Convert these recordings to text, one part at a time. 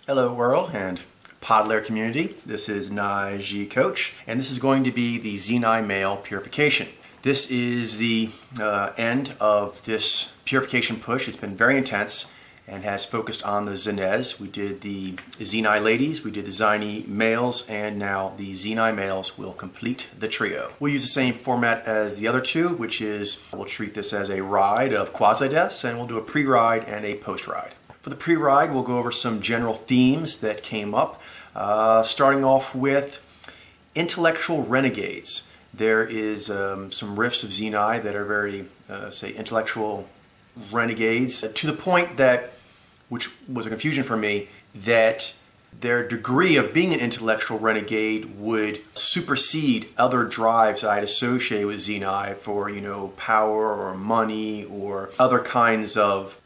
Hello world and Podler community. This is Zyy'nai G Coach, and this is going to be the Zyy'nai male purification. This is the end of this purification push. It's been very intense and has focused on the Zyy'nais. We did the Zyy'nai ladies, we did the Zyy'nai males, and now the Zyy'nai males will complete the trio. We'll use the same format as the other two, which is we'll treat this as a ride of quasi-deaths, and we'll do a pre-ride and a post-ride. For the pre-ride, we'll go over some general themes that came up, starting off with intellectual renegades. There is some riffs of Zyy'nai that are very, say, intellectual renegades, to the point that, which was a confusion for me, that their degree of being an intellectual renegade would supersede other drives I'd associate with Zyy'nai for, power or money or other kinds of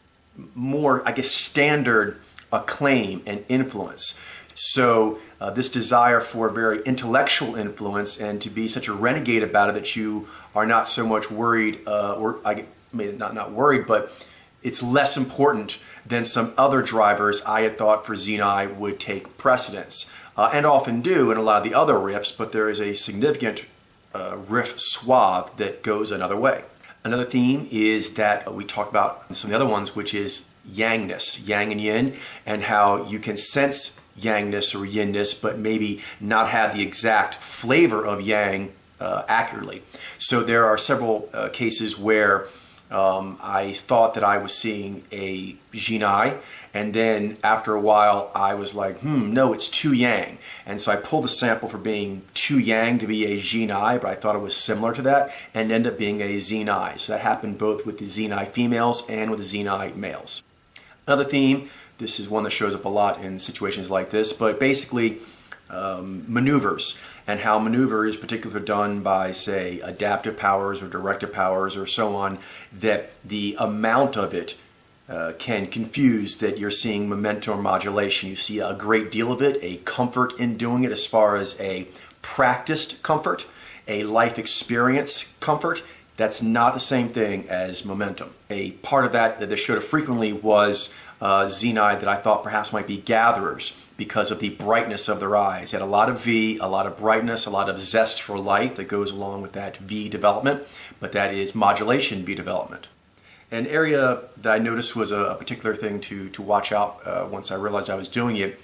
more, standard acclaim and influence. So this desire for very intellectual influence and to be such a renegade about it that you are not so much worried, not worried, but it's less important than some other drivers I had thought for Zyy'nai would take precedence, and often do in a lot of the other riffs, but there is a significant riff swath that goes another way. Another theme is that we talked about in some of the other ones, which is yangness, yang and yin, and how you can sense yangness or yinness, but maybe not have the exact flavor of yang accurately. So there are several cases where I thought that I was seeing a Zyy'nai, and then after a while I was like, no, it's too yang. And so I pulled the sample for being too yang to be a Zyy'nai, but I thought it was similar to that, and ended up being a Zyy'nai. So that happened both with the Zyy'nai females and with the Zyy'nai males. Another theme, this is one that shows up a lot in situations like this, but basically maneuvers, and how maneuvers, particularly done by, say, adaptive powers or directive powers or so on, that the amount of it can confuse that you're seeing momentum modulation. You see a great deal of it, a comfort in doing it as far as a practiced comfort, a life experience comfort. That's not the same thing as momentum. A part of that they showed up frequently was Zyy'nai that I thought perhaps might be gatherers because of the brightness of their eyes. It had a lot of V, a lot of brightness, a lot of zest for life that goes along with that V development, but that is modulation V development. An area that I noticed was a particular thing to watch out once I realized I was doing it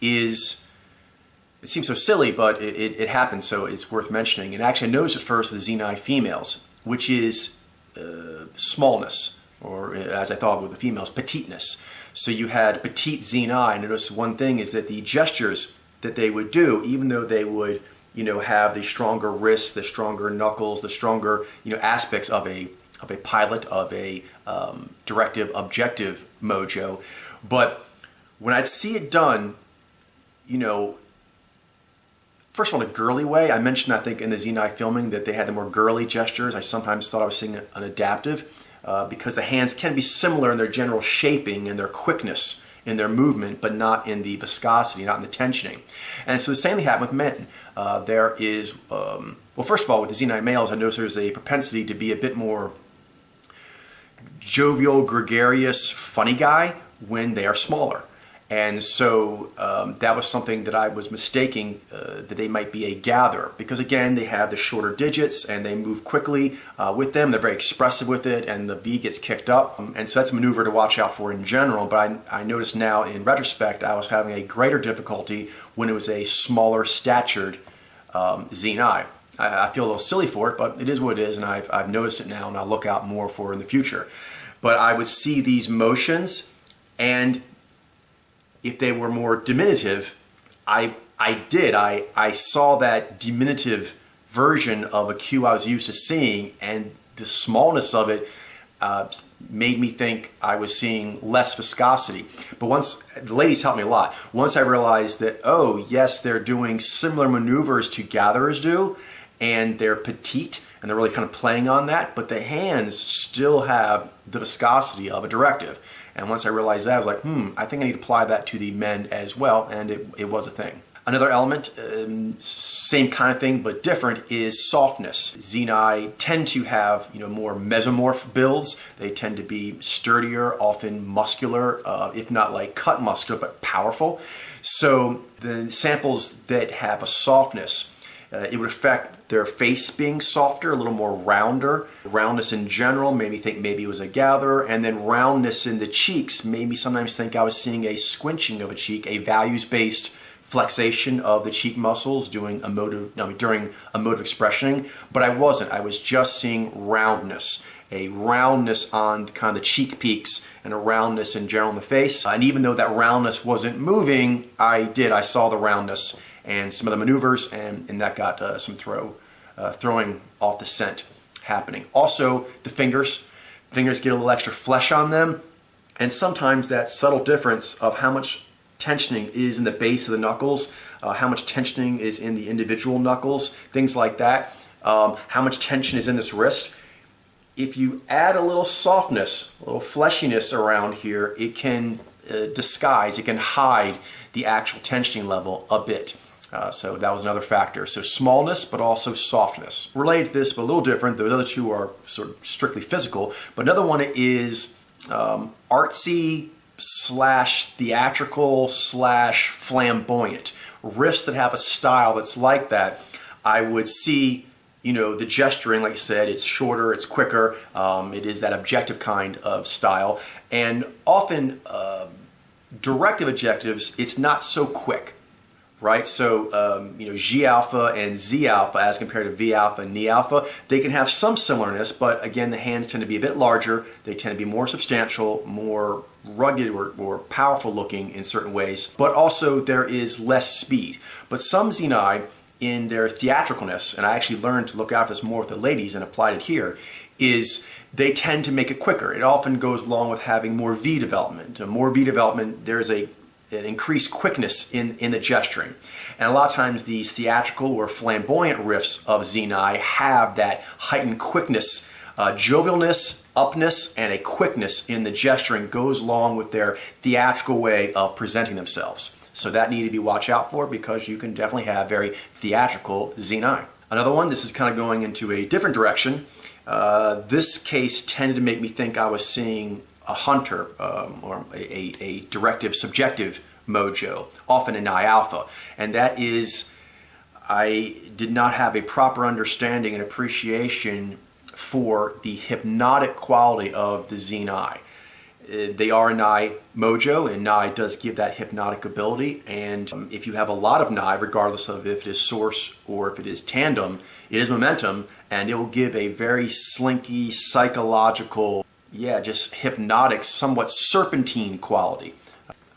is, it seems so silly, but it happens, so it's worth mentioning. And actually I noticed it first with the Zyy'nai females, which is smallness, or as I thought with the females, petiteness. So you had petite Zyy'nai, and notice one thing is that the gestures that they would do, even though they would, have the stronger wrists, the stronger knuckles, the stronger, aspects of a pilot, of a directive, objective mojo, but when I'd see it done, first of all, in a girly way. I mentioned, I think, in the Zyy'nai filming that they had the more girly gestures. I sometimes thought I was seeing an adaptive because the hands can be similar in their general shaping and their quickness in their movement, but not in the viscosity, not in the tensioning. And so the same thing happened with men. There is, well, first of all, with the Zyy'nai males, I noticed there's a propensity to be a bit more jovial, gregarious, funny guy when they are smaller. And so that was something that I was mistaking that they might be a gatherer, because again, they have the shorter digits and they move quickly with them. They're very expressive with it, and the V gets kicked up. And so that's a maneuver to watch out for in general. But I noticed now in retrospect, I was having a greater difficulty when it was a smaller statured Zyy'nai. I feel a little silly for it, but it is what it is, and I've noticed it now, and I'll look out more for it in the future. But I would see these motions, and if they were more diminutive, I saw that diminutive version of a cue I was used to seeing, and the smallness of it made me think I was seeing less viscosity. But once, the ladies helped me a lot. Once I realized that, oh yes, they're doing similar maneuvers to gatherers do, and they're petite, and they're really kind of playing on that, but the hands still have the viscosity of a directive. And once I realized that, I was like, I think I need to apply that to the men as well, and it was a thing. Another element, same kind of thing but different, is softness. Zyy'nai tend to have more mesomorph builds. They tend to be sturdier, often muscular, if not like cut muscular, but powerful. So the samples that have a softness, it would affect their face being softer, a little more rounder. Roundness in general made me think maybe it was a gatherer, and then roundness in the cheeks made me sometimes think I was seeing a squinching of a cheek, a values-based flexation of the cheek muscles during emotive expressioning, but I wasn't. I was just seeing roundness, a roundness on kind of the cheek peaks and a roundness in general in the face. And even though that roundness wasn't moving, I saw the roundness and some of the maneuvers, and that got some throwing off the scent happening. Also, the fingers get a little extra flesh on them, and sometimes that subtle difference of how much tensioning is in the base of the knuckles, how much tensioning is in the individual knuckles, things like that, how much tension is in this wrist. If you add a little softness, a little fleshiness around here, it can disguise, it can hide the actual tensioning level a bit. So that was another factor. So smallness, but also softness. Related to this, but a little different. Those other two are sort of strictly physical. But another one is artsy / theatrical / flamboyant. Riffs that have a style that's like that, I would see, the gesturing, like I said, it's shorter, it's quicker, it is that objective kind of style. And often, directive objectives, it's not so quick. Right, so G alpha and Z alpha as compared to V alpha and Ni alpha, they can have some similarness, but again, the hands tend to be a bit larger. They tend to be more substantial, more rugged or powerful looking in certain ways, but also there is less speed. But some Zyy'nai, in their theatricalness, and I actually learned to look out for this more with the ladies and applied it here, is they tend to make it quicker. It often goes along with having more V development. More V development, there's an increased quickness in the gesturing. And a lot of times these theatrical or flamboyant riffs of Zyy'nai have that heightened quickness, jovialness, upness, and a quickness in the gesturing goes along with their theatrical way of presenting themselves. So that need to be watched out for, because you can definitely have very theatrical Zyy'nai. Another one, this is kind of going into a different direction. This case tended to make me think I was seeing a hunter or a directive subjective mojo, often a Ni alpha. And that is, I did not have a proper understanding and appreciation for the hypnotic quality of the Zyy'nai. They are a Ni mojo, and Ni does give that hypnotic ability. And if you have a lot of Ni, regardless of if it is source or if it is tandem, it is momentum, and it will give a very slinky, psychological, just hypnotic, somewhat serpentine quality.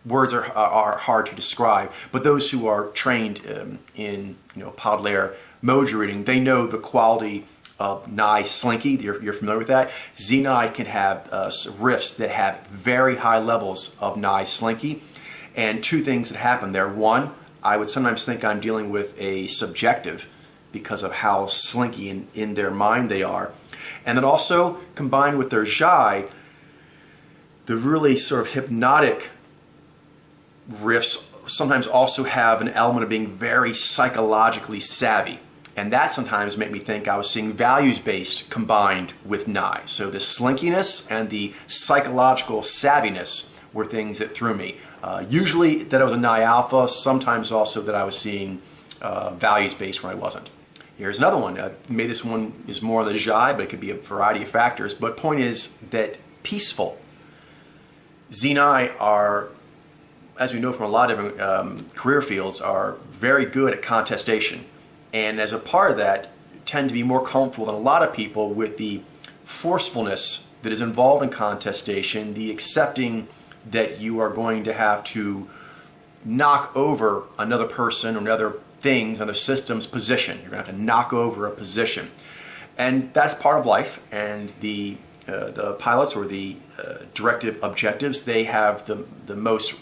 Words are hard to describe, but those who are trained in pod layer mojo reading, they know the quality of Ni slinky. You're familiar with that. Zyy'nai can have riffs that have very high levels of Ni slinky, and two things that happen there. One, I would sometimes think I'm dealing with a subjective because of how slinky in their mind they are. And then also, combined with their zhai, the really sort of hypnotic riffs sometimes also have an element of being very psychologically savvy. And that sometimes made me think I was seeing values-based combined with Ni. So the slinkiness and the psychological savviness were things that threw me. Usually that I was a Ni alpha, sometimes also that I was seeing values-based when I wasn't. Here's another one. Maybe this one is more of the zhai, but it could be a variety of factors. But point is that peaceful. Zyy'nai are, as we know from a lot of different career fields, are very good at contestation. And as a part of that, tend to be more comfortable than a lot of people with the forcefulness that is involved in contestation, the accepting that you are going to have to knock over another person or another things, another system's position. You're going to have to knock over a position. And that's part of life, and the pilots or the directive objectives, they have the most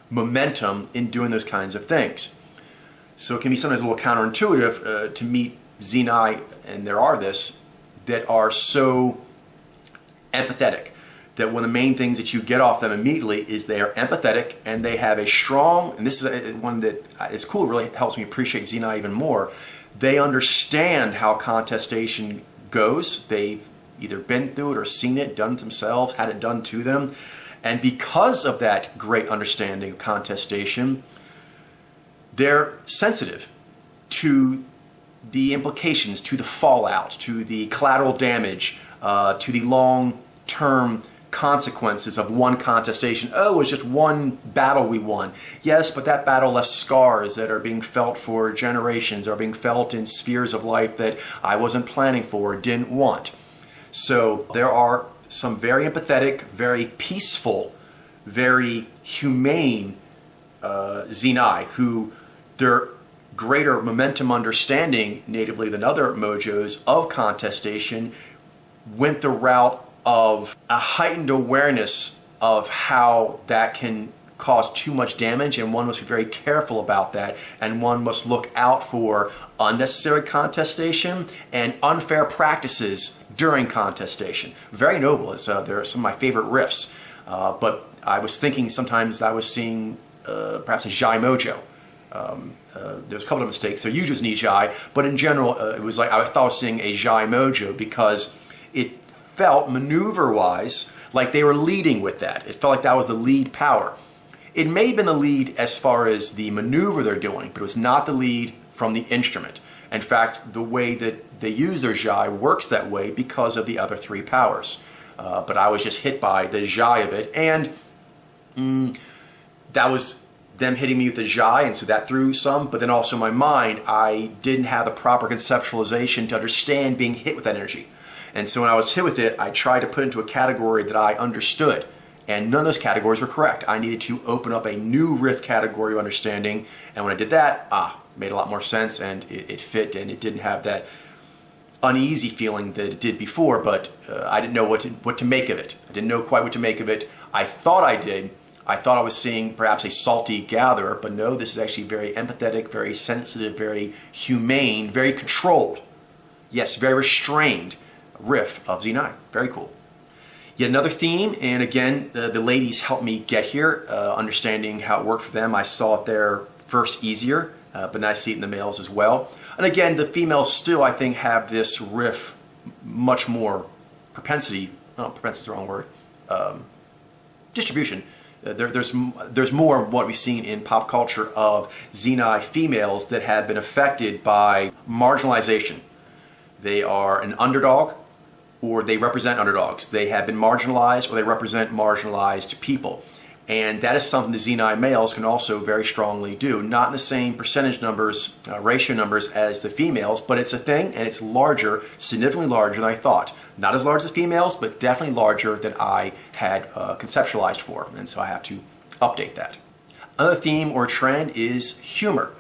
momentum in doing those kinds of things. So it can be sometimes a little counterintuitive to meet Zyy'nai, and there are this, that are so empathetic. that one of the main things that you get off them immediately is they are empathetic, and they have a strong, and this is one that is cool, it really helps me appreciate Zyy'nai even more. They understand how contestation goes. They've either been through it or seen it, done it themselves, had it done to them. And because of that great understanding of contestation, they're sensitive to the implications, to the fallout, to the collateral damage, to the long-term consequences of one contestation. Oh, it was just one battle we won. Yes, but that battle left scars that are being felt for generations, are being felt in spheres of life that I wasn't planning for or didn't want. So there are some very empathetic, very peaceful, very humane Zyy'nai who their greater momentum understanding natively than other mojos of contestation went the route of a heightened awareness of how that can cause too much damage, and one must be very careful about that, and one must look out for unnecessary contestation and unfair practices during contestation. Very noble. They're some of my favorite riffs, but I was thinking sometimes I was seeing perhaps a Zyy'nai mojo. There's a couple of mistakes. There usually was an Zyy'nai, but in general, it was like I thought I was seeing a Zyy'nai mojo because it felt maneuver-wise like they were leading with that. It felt like that was the lead power. It may have been the lead as far as the maneuver they're doing, but it was not the lead from the instrument. In fact, the way that they use their Zyy'nai works that way because of the other three powers. But I was just hit by the Zyy'nai of it, and that was them hitting me with the Zyy'nai, and so that threw some, but then also in my mind, I didn't have the proper conceptualization to understand being hit with that energy. And so when I was hit with it, I tried to put it into a category that I understood. And none of those categories were correct. I needed to open up a new riff category of understanding. And when I did that, made a lot more sense, and it fit, and it didn't have that uneasy feeling that it did before, but I didn't know what to make of it. I didn't know quite what to make of it. I thought I did. I thought I was seeing perhaps a salty gatherer, but no, this is actually very empathetic, very sensitive, very humane, very controlled. Yes, very restrained riff of Zyy'nai. Very cool. Yet another theme, and again, the ladies helped me get here, understanding how it worked for them. I saw it there first easier, but now I see it in the males as well. And again, the females still, I think, have this riff much more propensity, propensity is the wrong word, distribution. There's more of what we've seen in pop culture of Zyy'nai females that have been affected by marginalization. They are an underdog, or they represent underdogs. They have been marginalized, or they represent marginalized people. And that is something the Zyy'nai males can also very strongly do. Not in the same percentage numbers, ratio numbers as the females, but it's a thing, and it's larger, significantly larger than I thought. Not as large as females, but definitely larger than I had conceptualized for. And so I have to update that. Another theme or trend is humor.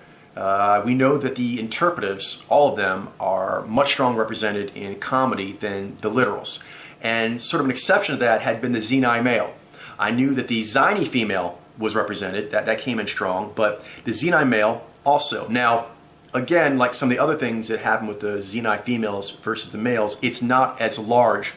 We know that the interpretives, all of them, are much stronger represented in comedy than the literals. And sort of an exception to that had been the Zyy'nai male. I knew that the Zyy'nai female was represented, that came in strong, but the Zyy'nai male also. Now, again, like some of the other things that happen with the Zyy'nai females versus the males, it's not as large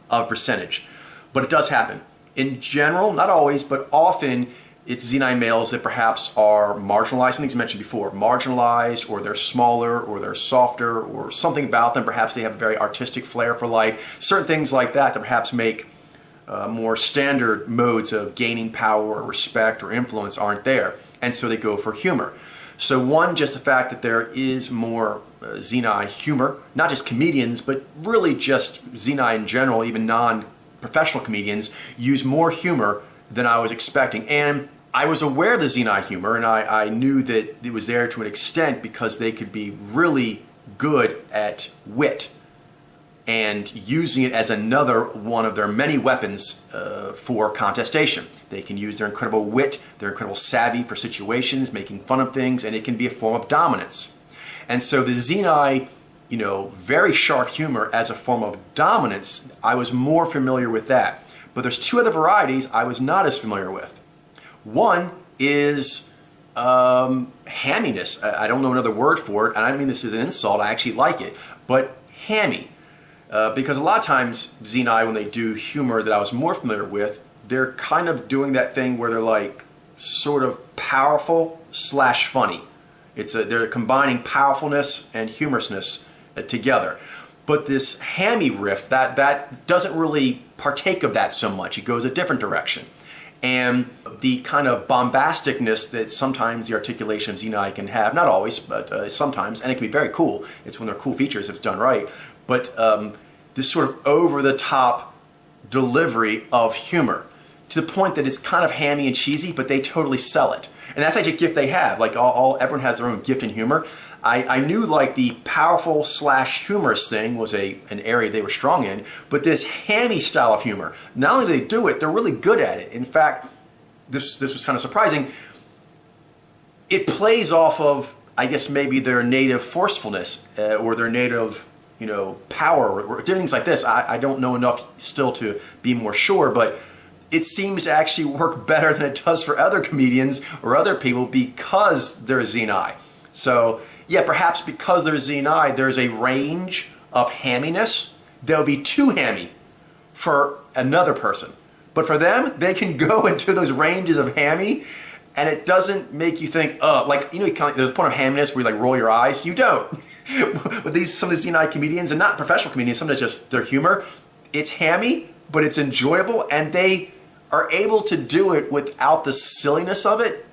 of a percentage, but it does happen. In general, not always, but often, it's Zyy'nai males that perhaps are marginalized, some things mentioned before, marginalized, or they're smaller, or they're softer, or something about them. Perhaps they have a very artistic flair for life. Certain things like that that perhaps make more standard modes of gaining power or respect or influence aren't there. And so they go for humor. So one, just the fact that there is more Zyy'nai humor, not just comedians, but really just Zyy'nai in general, even non-professional comedians, use more humor than I was expecting. And I was aware of the Zyy'nai humor, and I knew that it was there to an extent because they could be really good at wit and using it as another one of their many weapons for contestation. They can use their incredible wit, their incredible savvy for situations, making fun of things, and it can be a form of dominance. And so the Zyy'nai, very sharp humor as a form of dominance, I was more familiar with that. But there's two other varieties I was not as familiar with. One is hamminess. I don't know another word for it, and I don't mean this as an insult, I actually like it, but hammy. Because a lot of times Zyy'nai, when they do humor that I was more familiar with, they're kind of doing that thing where they're like sort of powerful slash funny. They're combining powerfulness and humorousness together. But this hammy riff, that doesn't really partake of that so much. It goes a different direction. And the kind of bombasticness that sometimes the articulation of Zyy'nai can have, not always, but sometimes, and it can be very cool. It's when they're cool features if it's done right. But this sort of over-the-top delivery of humor, to the point that it's kind of hammy and cheesy, but they totally sell it. And that's actually a gift they have. Like everyone has their own gift in humor. I knew like the powerful slash humorous thing was an area they were strong in, but this hammy style of humor, not only do they do it, they're really good at it. In fact, this was kind of surprising. It plays off of, I guess, maybe their native forcefulness or their native, power or things like this. I don't know enough still to be more sure, but it seems to actually work better than it does for other comedians or other people because they're Zyy'nai. So yeah, perhaps because there's Zyy'nai, there's a range of hamminess. They'll be too hammy for another person. But for them, they can go into those ranges of hammy and it doesn't make you think, there's a point of hamminess where you like roll your eyes. You don't. With some of these Zyy'nai comedians, and not professional comedians, sometimes just their humor, it's hammy, but it's enjoyable, and they are able to do it without the silliness of it,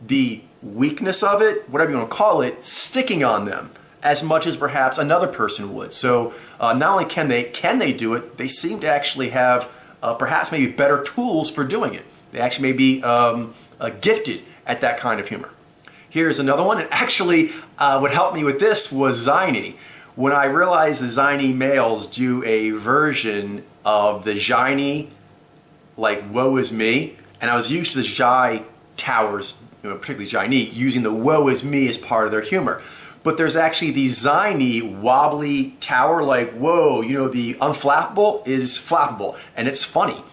the weakness of it, whatever you want to call it, sticking on them as much as perhaps another person would. So not only can they do it, they seem to actually have perhaps maybe better tools for doing it. They actually may be gifted at that kind of humor. Here's another one, and actually what helped me with this was Zyy'nai. When I realized the Zyy'nai males do a version of the Zyy'nai, like woe is me, and I was used to the Zhai towers, particularly Zyy'nai, using the woe is me as part of their humor. But there's actually the Zyy'nai wobbly tower, like whoa, the unflappable is flappable, and it's funny.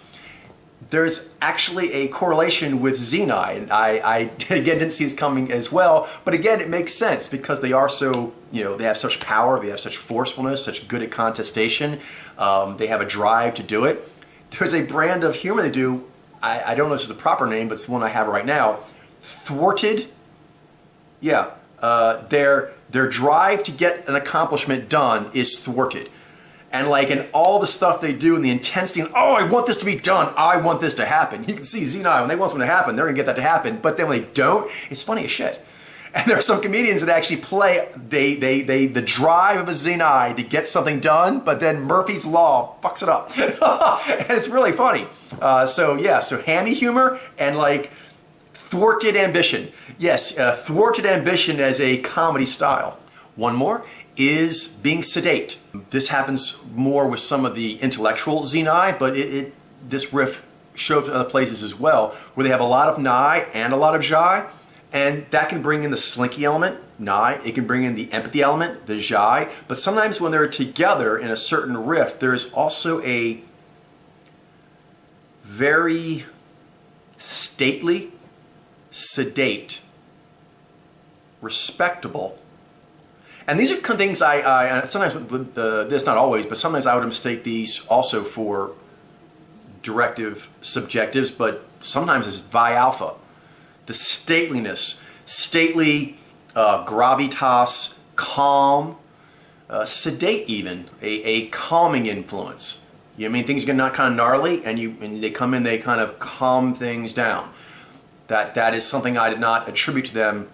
There's actually a correlation with Zyy'nai, and I again didn't see this coming as well, but again it makes sense because they are so, they have such power, they have such forcefulness, such good at contestation, they have a drive to do it. There's a brand of humor they do, I don't know if this is a proper name, but it's the one I have right now, thwarted. Yeah, their drive to get an accomplishment done is thwarted. And all the stuff they do and the intensity, I want this to be done, I want this to happen. You can see Zyy'nai, when they want something to happen, they're gonna get that to happen, but then when they don't, it's funny as shit. And there are some comedians that actually play the drive of a Zyy'nai to get something done, but then Murphy's Law fucks it up. And it's really funny. So hammy humor and thwarted ambition. Yes, thwarted ambition as a comedy style. One more is being sedate. This happens more with some of the intellectual Zyy'nai, but this riff shows up in other places as well, where they have a lot of Nai and a lot of Zhai. And that can bring in the slinky element, Nai. It can bring in the empathy element, the Zhai. But sometimes when they're together in a certain riff, there's also a very stately, sedate, respectable. And these are kind of things I sometimes with this, not always, but sometimes I would mistake these also for directive subjectives, but sometimes it's Vi Alpha. The stateliness, stately, gravitas, calm, sedate even, a calming influence. Things get not kind of gnarly, and they come in, they kind of calm things down. That is something I did not attribute to them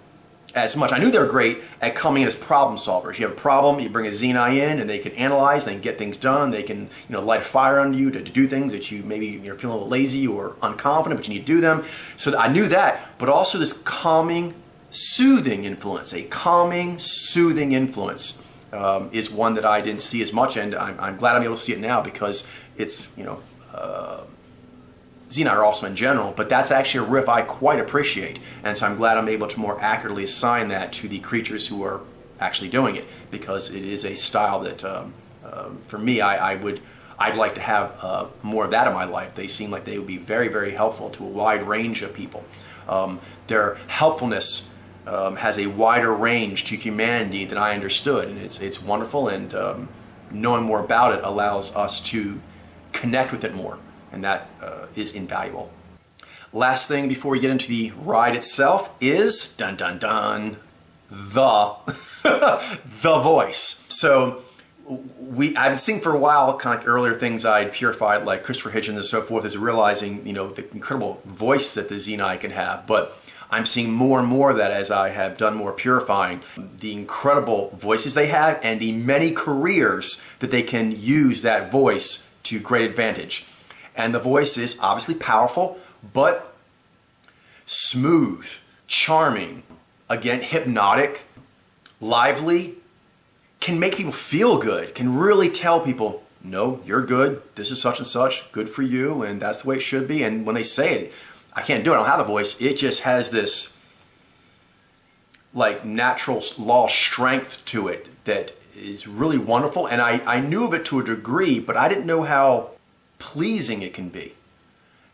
as much. I knew they were great at coming in as problem solvers. You have a problem, you bring a Zyy'nai in, and they can analyze, they can get things done, they can light a fire under you to do things that you're feeling a little lazy or unconfident, but you need to do them. So I knew that, but also this calming, soothing influence. A calming, soothing influence is one that I didn't see as much, and I'm glad I'm able to see it now because it's, Zyy'nai are awesome in general, but that's actually a riff I quite appreciate, and so I'm glad I'm able to more accurately assign that to the creatures who are actually doing it, because it is a style that, for me, I'd like to have more of that in my life. They seem like they would be very, very helpful to a wide range of people. Their helpfulness has a wider range to humanity than I understood, and it's wonderful, and knowing more about it allows us to connect with it more, and that is invaluable. Last thing before we get into the ride itself is, dun dun dun, the voice. So I've been seeing for a while, kind of like earlier things I'd purified, like Christopher Hitchens and so forth, is realizing, the incredible voice that the Zyy'nai can have. But I'm seeing more and more of that as I have done more purifying, the incredible voices they have and the many careers that they can use that voice to great advantage. And the voice is obviously powerful, but smooth, charming, again, hypnotic, lively, can make people feel good, can really tell people, no, you're good, this is such and such, good for you, and that's the way it should be. And when they say it, I can't do it, I don't have the voice, it just has this like natural law strength to it that is really wonderful. And I knew of it to a degree, but I didn't know how pleasing it can be.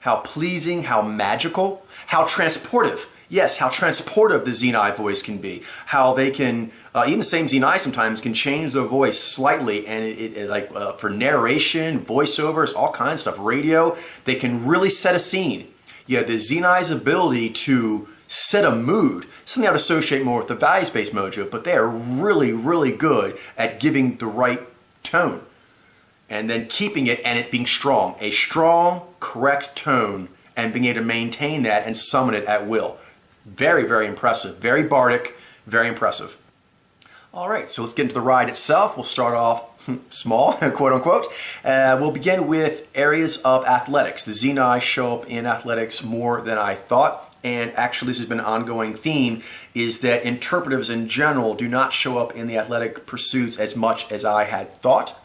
How pleasing, how magical, how transportive. Yes, how transportive the Zyy'nai voice can be. How they can, even the same Zyy'nai sometimes can change their voice slightly, and it like for narration, voiceovers, all kinds of stuff, radio, they can really set a scene. Yeah, the Zyy'nai's ability to set a mood, something I would associate more with the values-based mojo, but they are really, really good at giving the right tone and then keeping it and it being strong. A strong, correct tone and being able to maintain that and summon it at will. Very, very impressive. Very bardic, very impressive. All right, so let's get into the ride itself. We'll start off small, quote unquote. We'll begin with areas of athletics. The Zyy'nai show up in athletics more than I thought. And actually, this has been an ongoing theme, is that interpretives in general do not show up in the athletic pursuits as much as I had thought.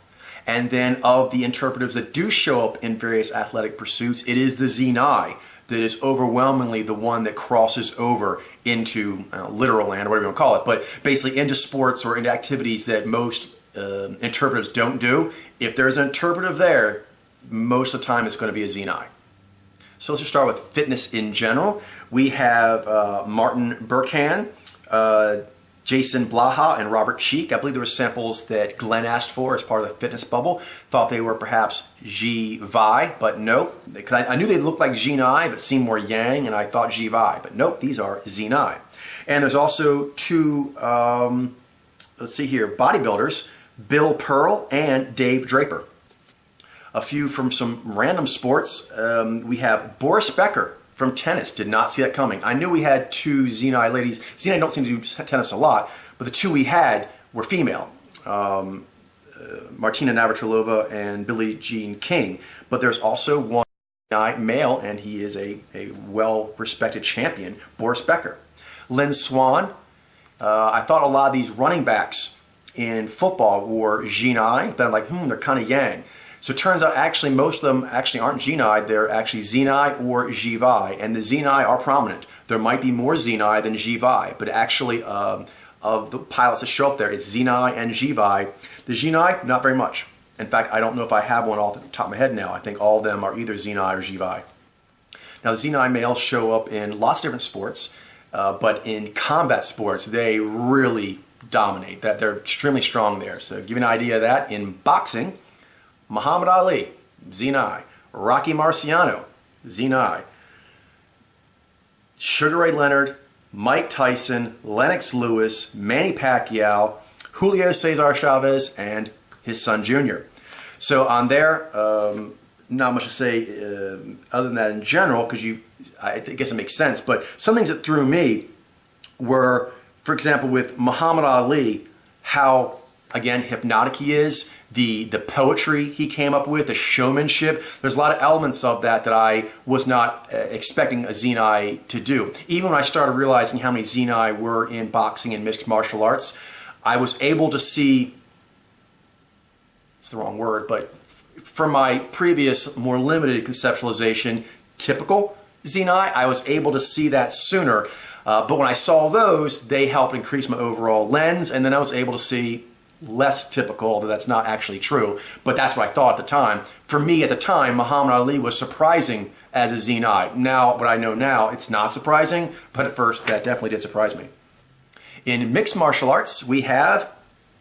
And then of the interpretives that do show up in various athletic pursuits, it is the Zyy'nai that is overwhelmingly the one that crosses over into literal land, or whatever you want to call it, but basically into sports or into activities that most interpretives don't do. If there's an interpretive there, most of the time it's going to be a Zyy'nai. So let's just start with fitness in general. We have Martin Burkhan, Jason Blaha, and Robert Cheek. I believe there were samples that Glenn asked for as part of the fitness bubble. Thought they were perhaps Zyy'nai, but nope. I knew they looked like Zyy'nai, but seemed more yang, and I thought Zyy'nai. But nope, these are Zyy'nai. And there's also two, let's see here, bodybuilders, Bill Pearl and Dave Draper. A few from some random sports. We have Boris Becker from tennis. Did not see that coming. I knew we had two Zyy'nai ladies. Zyy'nai don't seem to do tennis a lot, but the two we had were female. Martina Navratilova and Billie Jean King. But there's also one Zyy'nai male, and he is a well-respected champion, Boris Becker. Lynn Swan. I thought a lot of these running backs in football were Zyy'nai, but I'm like, they're kind of yang. So it turns out actually most of them actually aren't Zyy'nai, they're actually Zyy'nai or Zyy'nai, and the Zyy'nai are prominent. There might be more Zyy'nai than Zyy'nai, but actually of the pilots that show up there, it's Zyy'nai and Zyy'nai. The Zyy'nai, not very much. In fact, I don't know if I have one off the top of my head now. I think all of them are either Zyy'nai or Zyy'nai. Now the Zyy'nai males show up in lots of different sports, but in combat sports, they really dominate. That they're extremely strong there. So to give you an idea of that, in boxing, Muhammad Ali, Zyy'nai. Rocky Marciano, Zyy'nai. Sugar Ray Leonard, Mike Tyson, Lennox Lewis, Manny Pacquiao, Julio Cesar Chavez, and his son Junior. So on there, not much to say other than that in general, because I guess it makes sense, but some things that threw me were, for example, with Muhammad Ali, how, again, hypnotic he is, the poetry he came up with, the showmanship. There's a lot of elements of that I was not expecting a Zyy'nai to do. Even when I started realizing how many Zyy'nai were in boxing and mixed martial arts, I was able to see, it's the wrong word, but from my previous more limited conceptualization, typical Zyy'nai, I was able to see that sooner. But when I saw those, they helped increase my overall lens, and then I was able to see less typical, although that's not actually true, but that's what I thought at the time. For me at the time, Muhammad Ali was surprising as a Zyy'nai. Now, what I know now, it's not surprising, but at first that definitely did surprise me. In mixed martial arts, we have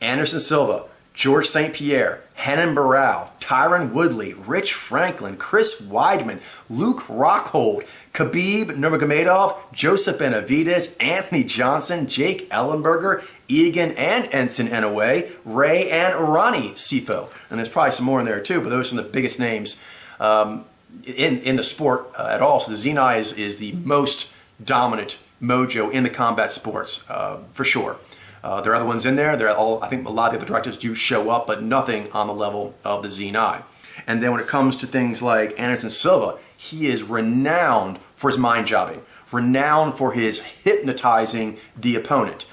Anderson Silva, George St. Pierre, Henan Barrow, Tyron Woodley, Rich Franklin, Chris Weidman, Luke Rockhold, Khabib Nurmagomedov, Joseph Benavidez, Anthony Johnson, Jake Ellenberger, Egan and Ensign Inoue, Ray and Ronnie Sifo. And there's probably some more in there too, but those are some of the biggest names in the sport at all. So the Zyy'nai is the most dominant mojo in the combat sports, for sure. There are other ones in there. I think a lot of the other directives do show up, but nothing on the level of the Zyy'nai. And then when it comes to things like Anderson Silva, he is renowned for his mind jobbing, renowned for his hypnotizing the opponent.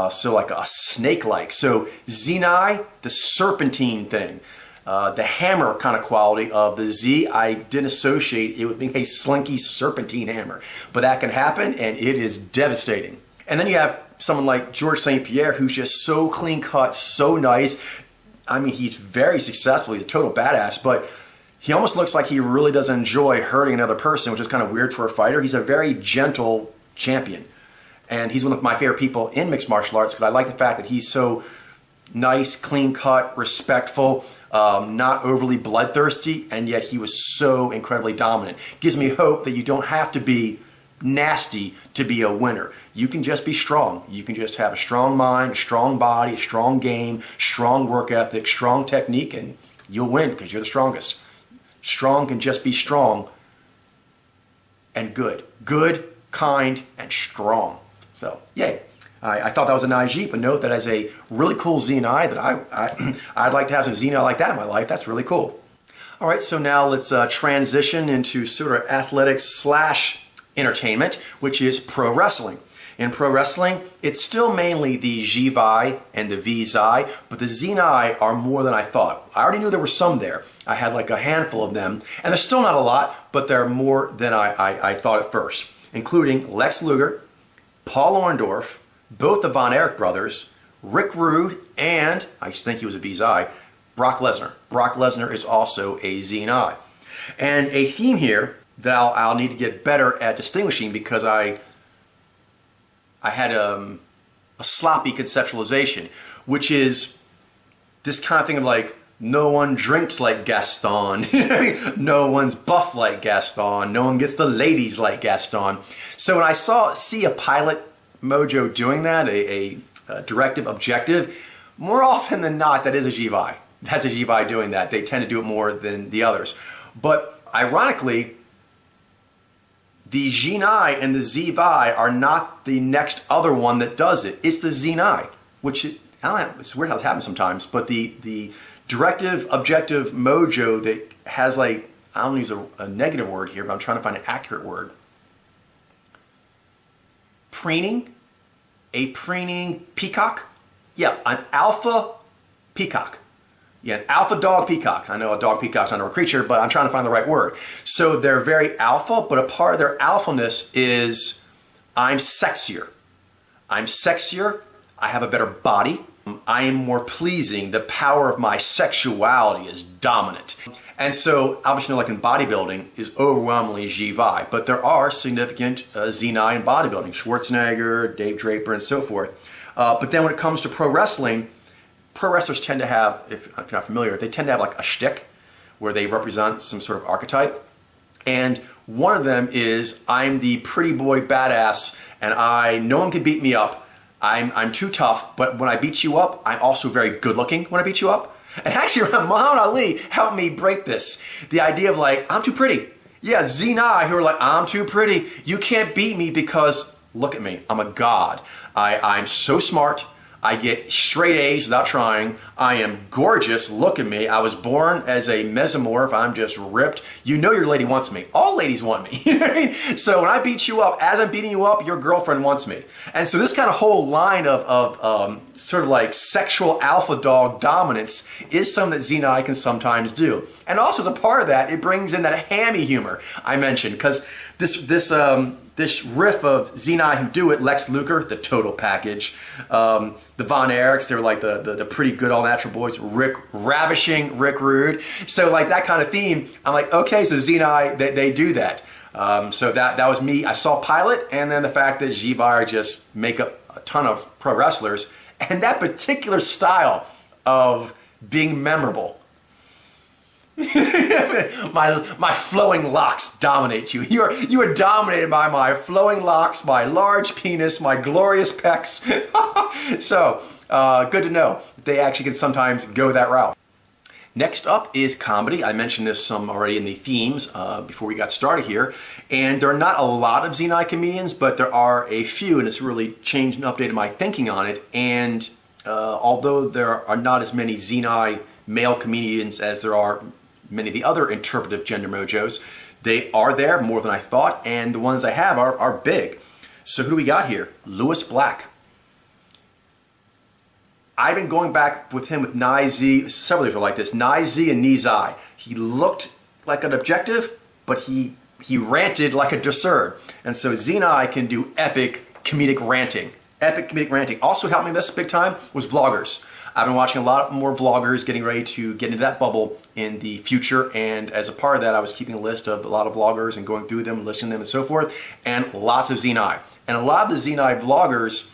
So like a snake-like. So Zyy'nai, the serpentine thing, the hammer kind of quality of the Z, I didn't associate it with being a slinky serpentine hammer. But that can happen, and it is devastating. And then you have someone like George St. Pierre, who's just so clean cut, so nice. I mean, he's very successful. He's a total badass, but he almost looks like he really doesn't enjoy hurting another person, which is kind of weird for a fighter. He's a very gentle champion. And he's one of my favorite people in mixed martial arts because I like the fact that he's so nice, clean cut, respectful, not overly bloodthirsty, and yet he was so incredibly dominant. Gives me hope that you don't have to be nasty to be a winner. You can just be strong. You can just have a strong mind, a strong body, a strong game, strong work ethic, strong technique, and you'll win because you're the strongest. Strong can just be strong and good. Good, kind, and strong. So, yay. I thought that was a nice Jeep, but note that as a really cool Zyy'nai that I'd like to have some Zyy'nai like that in my life. That's really cool. All right, so now let's transition into sort of athletics / entertainment, which is pro wrestling. In pro wrestling, it's still mainly the Zyy'nai and the Vizai, but the Zyy'nai are more than I thought. I already knew there were some there. I had like a handful of them, and there's still not a lot, but they're more than I thought at first, including Lex Luger, Paul Orndorff, both the Von Erich brothers, Rick Rude, and, I think he was a Vizai, Brock Lesnar. Brock Lesnar is also a Zyy'nai. And a theme here that I'll need to get better at distinguishing because I had a sloppy conceptualization, which is this kind of thing of like, no one drinks like Gaston, no one's buff like Gaston, no one gets the ladies like Gaston. So when I see a pilot mojo doing that, a directive objective, more often than not, that is a Zyy'nai. That's a Zyy'nai doing that. They tend to do it more than the others. But ironically, the Zyy'nai and the Zyy'nai are not the next other one that does it. It's the Zyy'nai, which it's weird how it happens sometimes, but the directive objective mojo that has like, I don't use a negative word here, but I'm trying to find an accurate word. Preening? A preening peacock? Yeah, an alpha peacock. Yeah, an alpha dog peacock. I know a dog peacock's not a creature, but I'm trying to find the right word. So they're very alpha, but a part of their alphaness is I'm sexier. I'm sexier. I have a better body. I am more pleasing. The power of my sexuality is dominant. And so, obviously, like in bodybuilding, is overwhelmingly Zyy'nai, but there are significant Zyy'nai in bodybuilding, Schwarzenegger, Dave Draper, and so forth. But then when it comes to pro wrestling, pro wrestlers tend to have, if you're not familiar, they tend to have like a shtick where they represent some sort of archetype. And one of them is, I'm the pretty boy badass, and no one can beat me up. I'm too tough, but when I beat you up, I'm also very good looking when I beat you up. And actually, Muhammad Ali helped me break this. The idea of like, I'm too pretty. Yeah, Zyy'nai who are like, I'm too pretty. You can't beat me because, look at me, I'm a god. I'm so smart. I get straight A's without trying. I am gorgeous. Look at me. I was born as a mesomorph. I'm just ripped. You know your lady wants me. All ladies want me. You know what I mean? So when I beat you up, as I'm beating you up, your girlfriend wants me. And so this kind of whole line of sort of like sexual alpha dog dominance is something that Zyy'nai can sometimes do. And also as a part of that, it brings in that hammy humor I mentioned, because this riff of Zyy'nai who do it, Lex Luger, the total package. The Von Erichs, they're like the pretty good all natural boys. Ravishing Rick Rude. So like that kind of theme, I'm like, okay, so Zyy'nai, they do that. So that was me. I saw Pilot, and then the fact that Zyy'nai just make up a ton of pro wrestlers. And that particular style of being memorable. my flowing locks dominate you. You are dominated by my flowing locks, my large penis, my glorious pecs. So, good to know. They actually can sometimes go that route. Next up is comedy. I mentioned this some already in the themes before we got started here. And there are not a lot of Zyy'nai comedians, but there are a few, and it's really changed and updated my thinking on it. And although there are not as many Zyy'nai male comedians as there are many of the other interpretive gender mojos, they are there more than I thought, and the ones I have are big. So who do we got here? Lewis Black. I've been going back with him with Zyy'nai, several of you are like this, Zyy'nai and Zyy'nai. He looked like an objective, but he ranted like a dessert. And so Zyy'nai can do epic comedic ranting. Epic comedic ranting. Also helped me this big time was vloggers. I've been watching a lot more vloggers, getting ready to get into that bubble in the future, and as a part of that, I was keeping a list of a lot of vloggers and going through them, listening to them and so forth, and lots of Zyy'nai. And a lot of the Zyy'nai vloggers,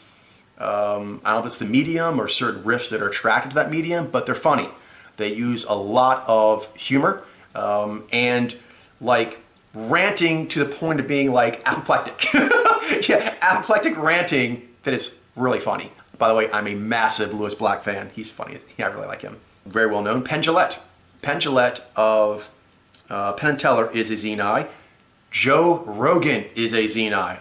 I don't know if it's the medium or certain riffs that are attracted to that medium, but they're funny. They use a lot of humor and like ranting to the point of being like apoplectic. Yeah, apoplectic ranting that is really funny. By the way, I'm a massive Lewis Black fan. He's funny. Yeah, I really like him. Very well known. Penn Jillette. Penn Jillette of Penn & Teller is a Zyy'nai. Joe Rogan is a Zyy'nai.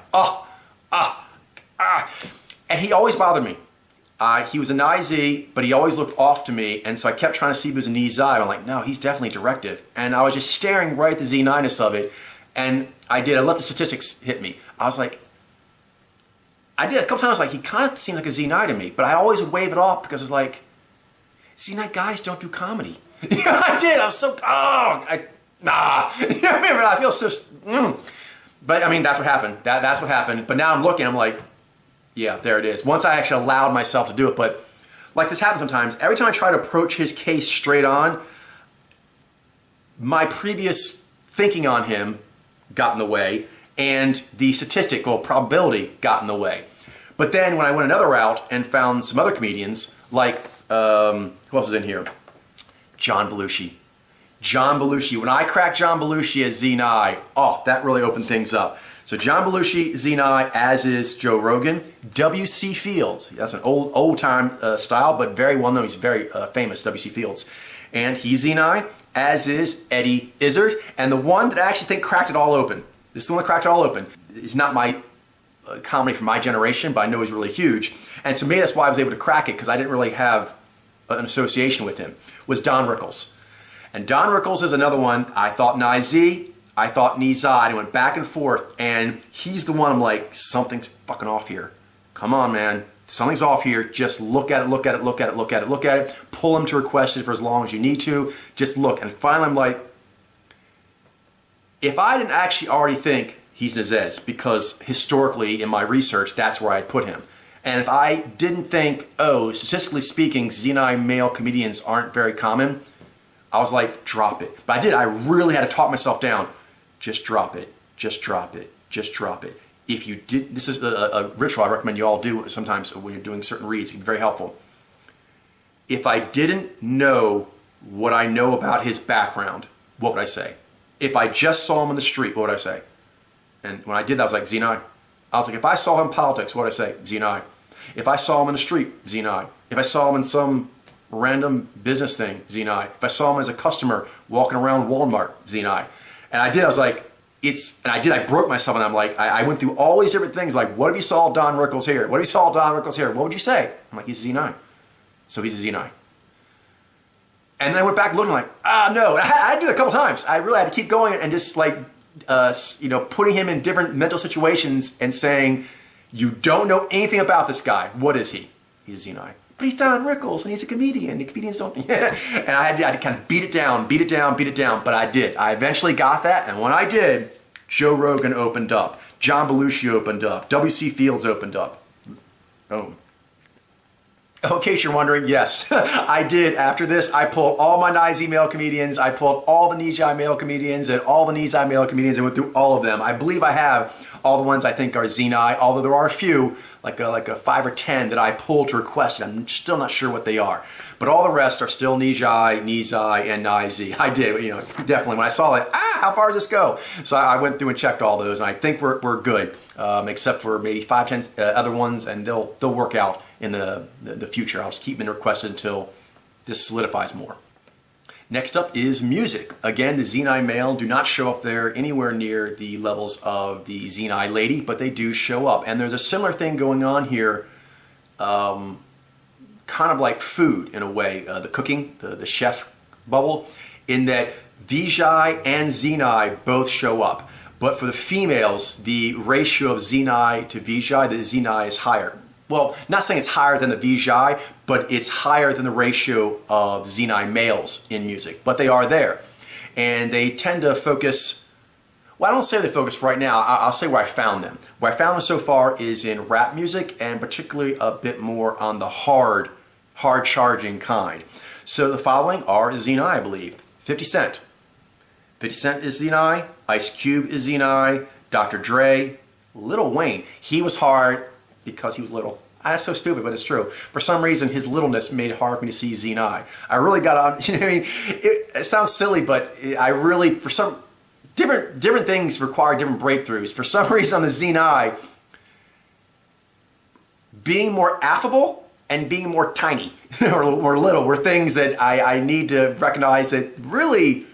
And he always bothered me. He was a Zzy, but he always looked off to me, and so I kept trying to see if he was a Zzy. I'm like, no, he's definitely directive. And I was just staring right at the Zyy'nai-ness of it, and I let the statistics hit me. I was like, I did a couple times, like, he kind of seemed like a Zyy'nai to me, but I always would wave it off because it was like, Zyy'nai guys don't do comedy. Yeah, I did. I was so, nah. You know what I mean? I feel so, But I mean, that's what happened. That's what happened. But now I'm looking, I'm like, yeah, there it is. Once I actually allowed myself to do it, but like this happens sometimes, every time I try to approach his case straight on, my previous thinking on him got in the way, and the statistical probability got in the way. But then when I went another route and found some other comedians, like, who else is in here? John Belushi. John Belushi. When I cracked John Belushi as Zyy'nai, that really opened things up. So John Belushi, Zyy'nai, as is Joe Rogan. W.C. Fields. That's an old time style, but very well known. He's very famous, W.C. Fields. And he's Zyy'nai, as is Eddie Izzard. And the one that I actually think cracked it all open. This is the one that cracked it all open. It's not my comedy from my generation, but I know he's really huge. And to me, that's why I was able to crack it, because I didn't really have an association with him, was Don Rickles. And Don Rickles is another one. I thought Zzy, I thought Zzy, and went back and forth, and he's the one I'm like, something's fucking off here. Come on, man. Something's off here. Just look at it, look at it, look at it, look at it, look at it. Pull him to request it for as long as you need to. Just look. And finally I'm like, if I didn't actually already think he's Nazez, because historically in my research, that's where I'd put him. And if I didn't think, statistically speaking, Zyy'nai male comedians aren't very common, I was like, drop it. But I did. I really had to talk myself down. Just drop it. Just drop it. Just drop it. If you did, this is a ritual I recommend you all do sometimes when you're doing certain reads. It's very helpful. If I didn't know what I know about his background, what would I say? If I just saw him on the street, what would I say? And when I did that, I was like, Zyy'nai. I was like, if I saw him in politics, what would I say? Zyy'nai. If I saw him in the street, Zyy'nai. If I saw him in some random business thing, Zyy'nai. If I saw him as a customer walking around Walmart, Zyy'nai. And I did, I was like, I broke myself, and I'm like, I went through all these different things, like, what if you saw Don Rickles here? What if you saw Don Rickles here? What would you say? I'm like, he's a Zyy'nai. So he's a Zyy'nai. And then I went back looking like, no. I had to do it a couple times. I really had to keep going and just like, putting him in different mental situations and saying, you don't know anything about this guy. What is he? He's a Zyy'nai. But he's Don Rickles, and he's a comedian. The comedians don't. Yeah. And I had to kind of beat it down. But I did. I eventually got that, and when I did, Joe Rogan opened up. John Belushi opened up. W.C. Fields opened up. Boom. In case you're wondering, yes, I did. After this, I pulled all my Zyy'nai male comedians, I pulled all the Nijai male comedians, and all the Nijai male comedians, and went through all of them. I believe I have all the ones I think are Zyy'nai, although there are a few, like a 5 or 10 that I pulled to request, and I'm still not sure what they are. But all the rest are still Nijai, Nizai, and Nai-Z. I did, definitely. When I saw it, how far does this go? So I went through and checked all those, and I think we're good, except for maybe 5, 10 other ones, and they'll work out in the future. I'll just keep them requested until this solidifies more. Next up is music. Again, the Zyy'nai male do not show up there anywhere near the levels of the Zyy'nai lady, but they do show up. And there's a similar thing going on here, kind of like food in a way, the cooking, the chef bubble, in that Vijay and Zyy'nai both show up. But for the females, the ratio of Zyy'nai to Vijay, the Zyy'nai is higher. Well, not saying it's higher than the Vijay, but it's higher than the ratio of Zyy'nai males in music. But they are there. And they tend to focus, well, I don't say they focus right now, I'll say where I found them. Where I found them so far is in rap music, and particularly a bit more on the hard charging kind. So the following are Zyy'nai, I believe. 50 Cent. 50 Cent is Zyy'nai, Ice Cube is Zyy'nai, Dr. Dre, Lil Wayne. He was hard because he was little. That's so stupid, but it's true. For some reason, his littleness made it hard for me to see Zyy'nai. I really got on, you know what I mean? It sounds silly, but I really, for some, different things require different breakthroughs. For some reason on the Zyy'nai, being more affable and being more tiny or little were things that I need to recognize that really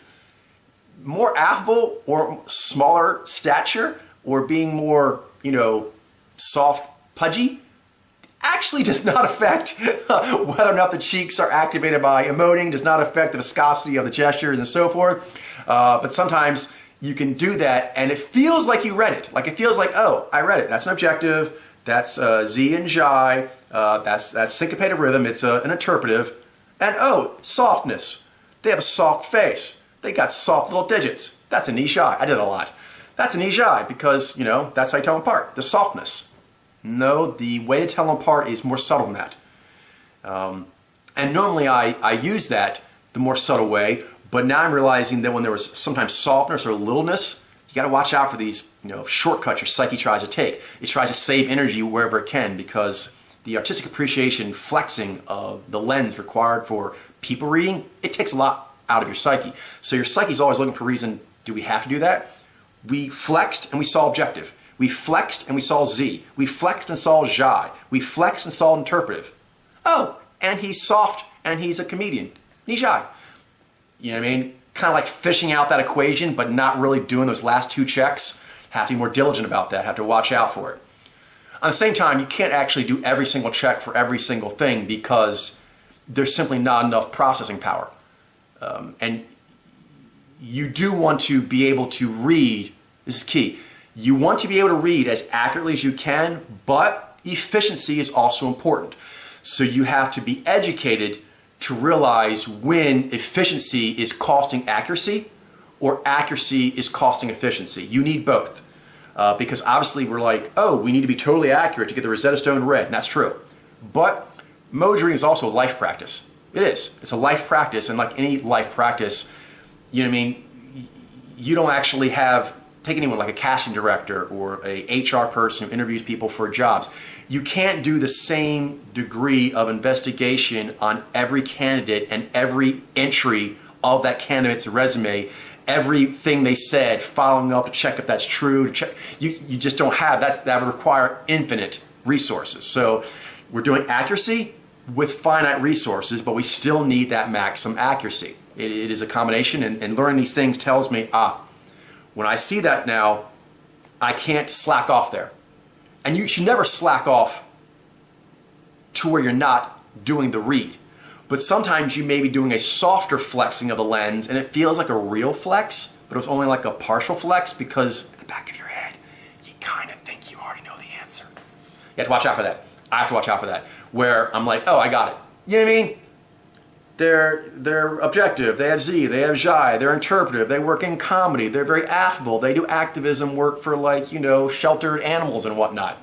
more affable or smaller stature or being more, soft, pudgy actually does not affect whether or not the cheeks are activated by emoting, does not affect the viscosity of the gestures and so forth. But sometimes you can do that and it feels like you read it. Like it feels like, oh, I read it. That's an objective. That's Z and Zai. That's syncopated rhythm. It's an interpretive. And oh, softness. They have a soft face. They got soft little digits. That's a Nijai. I did it a lot. That's a Nijai because, that's how you tell them apart. The softness. No, the way to tell them apart is more subtle than that. And normally I use that the more subtle way, but now I'm realizing that when there was sometimes softness or littleness, you got to watch out for these, shortcuts your psyche tries to take. It tries to save energy wherever it can because the artistic appreciation flexing of the lens required for people reading, it takes a lot out of your psyche. So your psyche's always looking for a reason, do we have to do that? We flexed and we saw objective. We flexed and we saw Z. We flexed and saw Zai. We flexed and saw interpretive. Oh, and he's soft and he's a comedian. Nijai. You know what I mean? Kind of like fishing out that equation, but not really doing those last 2 checks. Have to be more diligent about that. Have to watch out for it. On the same time, you can't actually do every single check for every single thing because there's simply not enough processing power. And you do want to be able to read. This is key. You want to be able to read as accurately as you can, but efficiency is also important. So you have to be educated to realize when efficiency is costing accuracy or accuracy is costing efficiency. You need both. Because obviously we're like, oh, we need to be totally accurate to get the Rosetta Stone read, and that's true. But mode reading is also a life practice. It is. It's a life practice, and like any life practice, you don't actually take anyone like a casting director or a HR person who interviews people for jobs. You can't do the same degree of investigation on every candidate and every entry of that candidate's resume, everything they said, following up to check if that's true. You just don't have that. That would require infinite resources. So we're doing accuracy with finite resources, but we still need that maximum accuracy. It is a combination, and learning these things tells me, when I see that now, I can't slack off there. And you should never slack off to where you're not doing the read. But sometimes you may be doing a softer flexing of the lens and it feels like a real flex, but it was only like a partial flex because in the back of your head, you kind of think you already know the answer. You have to watch out for that. I have to watch out for that. Where I'm like, oh, I got it. You know what I mean? They're objective, they have Z, they have Zai, they're interpretive, they work in comedy, they're very affable, they do activism work for sheltered animals and whatnot.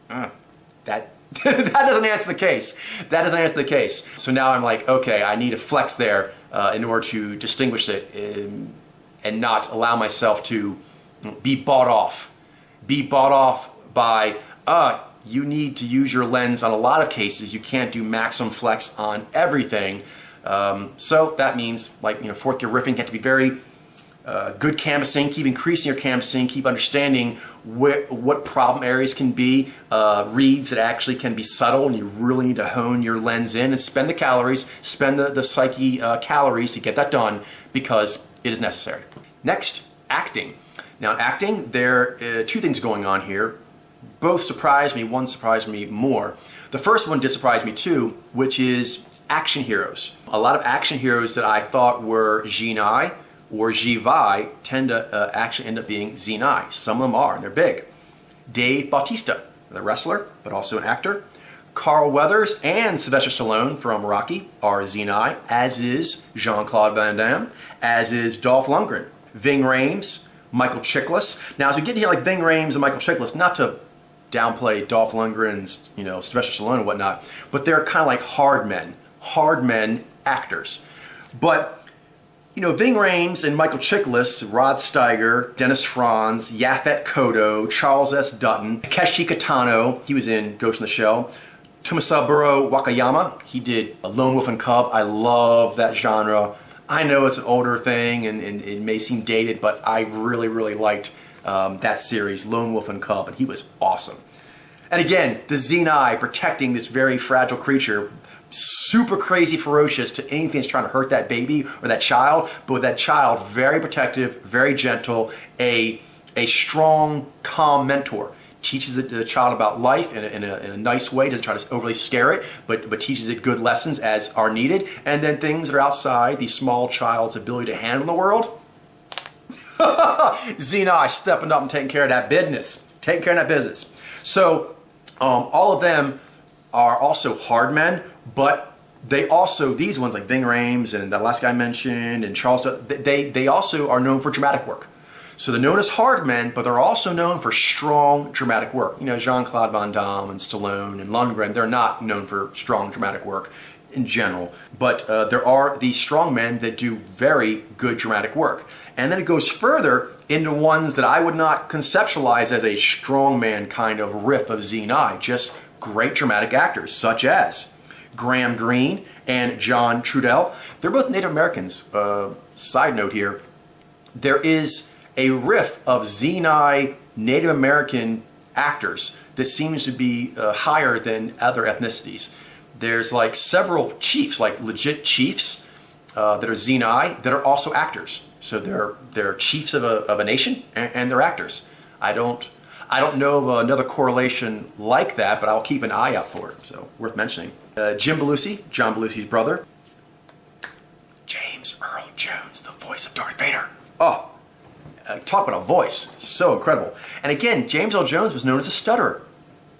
That That doesn't answer the case. That doesn't answer the case. So now I'm like, okay, I need to flex there in order to distinguish it and not allow myself to be bought off. Be bought off by, you need to use your lens on a lot of cases. You can't do maximum flex on everything. So that means, like, fourth gear riffing, you have to be very good canvassing, keep increasing your canvassing, keep understanding what problem areas can be, reads that actually can be subtle, and you really need to hone your lens in and spend the calories, spend the psyche calories to get that done, because it is necessary. Next, acting. Now in acting, there are two things going on here. Both surprised me, one surprised me more. The first one did surprise me too, which is action heroes. A lot of action heroes that I thought were Zyy'nai or Zyy'nai tend to actually end up being Zyy'nai. Some of them are, and they're big. Dave Bautista, the wrestler, but also an actor. Carl Weathers and Sylvester Stallone from Rocky are Zyy'nai, as is Jean-Claude Van Damme, as is Dolph Lundgren. Ving Rhames, Michael Chiklis. Now, as we get here, like Ving Rhames and Michael Chiklis, not to downplay Dolph Lundgren's, Sylvester Stallone and whatnot, but they're kind of like hard men actors. But, Ving Rhames and Michael Chiklis, Rod Steiger, Dennis Franz, Yaphet Kotto, Charles S. Dutton, Takeshi Kitano, he was in Ghost in the Shell, Tomosaburō Wakayama, he did Lone Wolf and Cub. I love that genre. I know it's an older thing and it may seem dated, but I really, really liked that series, Lone Wolf and Cub, and he was awesome. And again, the Zyy'nai protecting this very fragile creature, super crazy ferocious to anything that's trying to hurt that baby or that child, but with that child, very protective, very gentle, a strong, calm mentor. Teaches the child about life in a nice way, doesn't try to overly scare it, but teaches it good lessons as are needed. And then things that are outside the small child's ability to handle the world, Zyy'nai stepping up and taking care of that business. Taking care of that business. So all of them are also hard men, but they also, these ones like Ving Rhames and the last guy I mentioned and Charles, they also are known for dramatic work. So they're known as hard men, but they're also known for strong dramatic work. Jean-Claude Van Damme and Stallone and Lundgren, they're not known for strong dramatic work in general. But there are these strong men that do very good dramatic work. And then it goes further into ones that I would not conceptualize as a strongman kind of riff of Zyy'nai, just great dramatic actors, such as Graham Greene and John Trudell. They're both Native Americans. Side note here, there is a riff of Zyy'nai Native American actors that seems to be higher than other ethnicities. There's like several chiefs, like legit chiefs that are Zyy'nai that are also actors. So they're chiefs of a nation and they're actors. I don't know of another correlation like that, but I'll keep an eye out for it. So worth mentioning. Jim Belushi, John Belushi's brother. James Earl Jones, the voice of Darth Vader. Oh. Talk about a voice, so incredible. And again, James Earl Jones was known as a stutterer.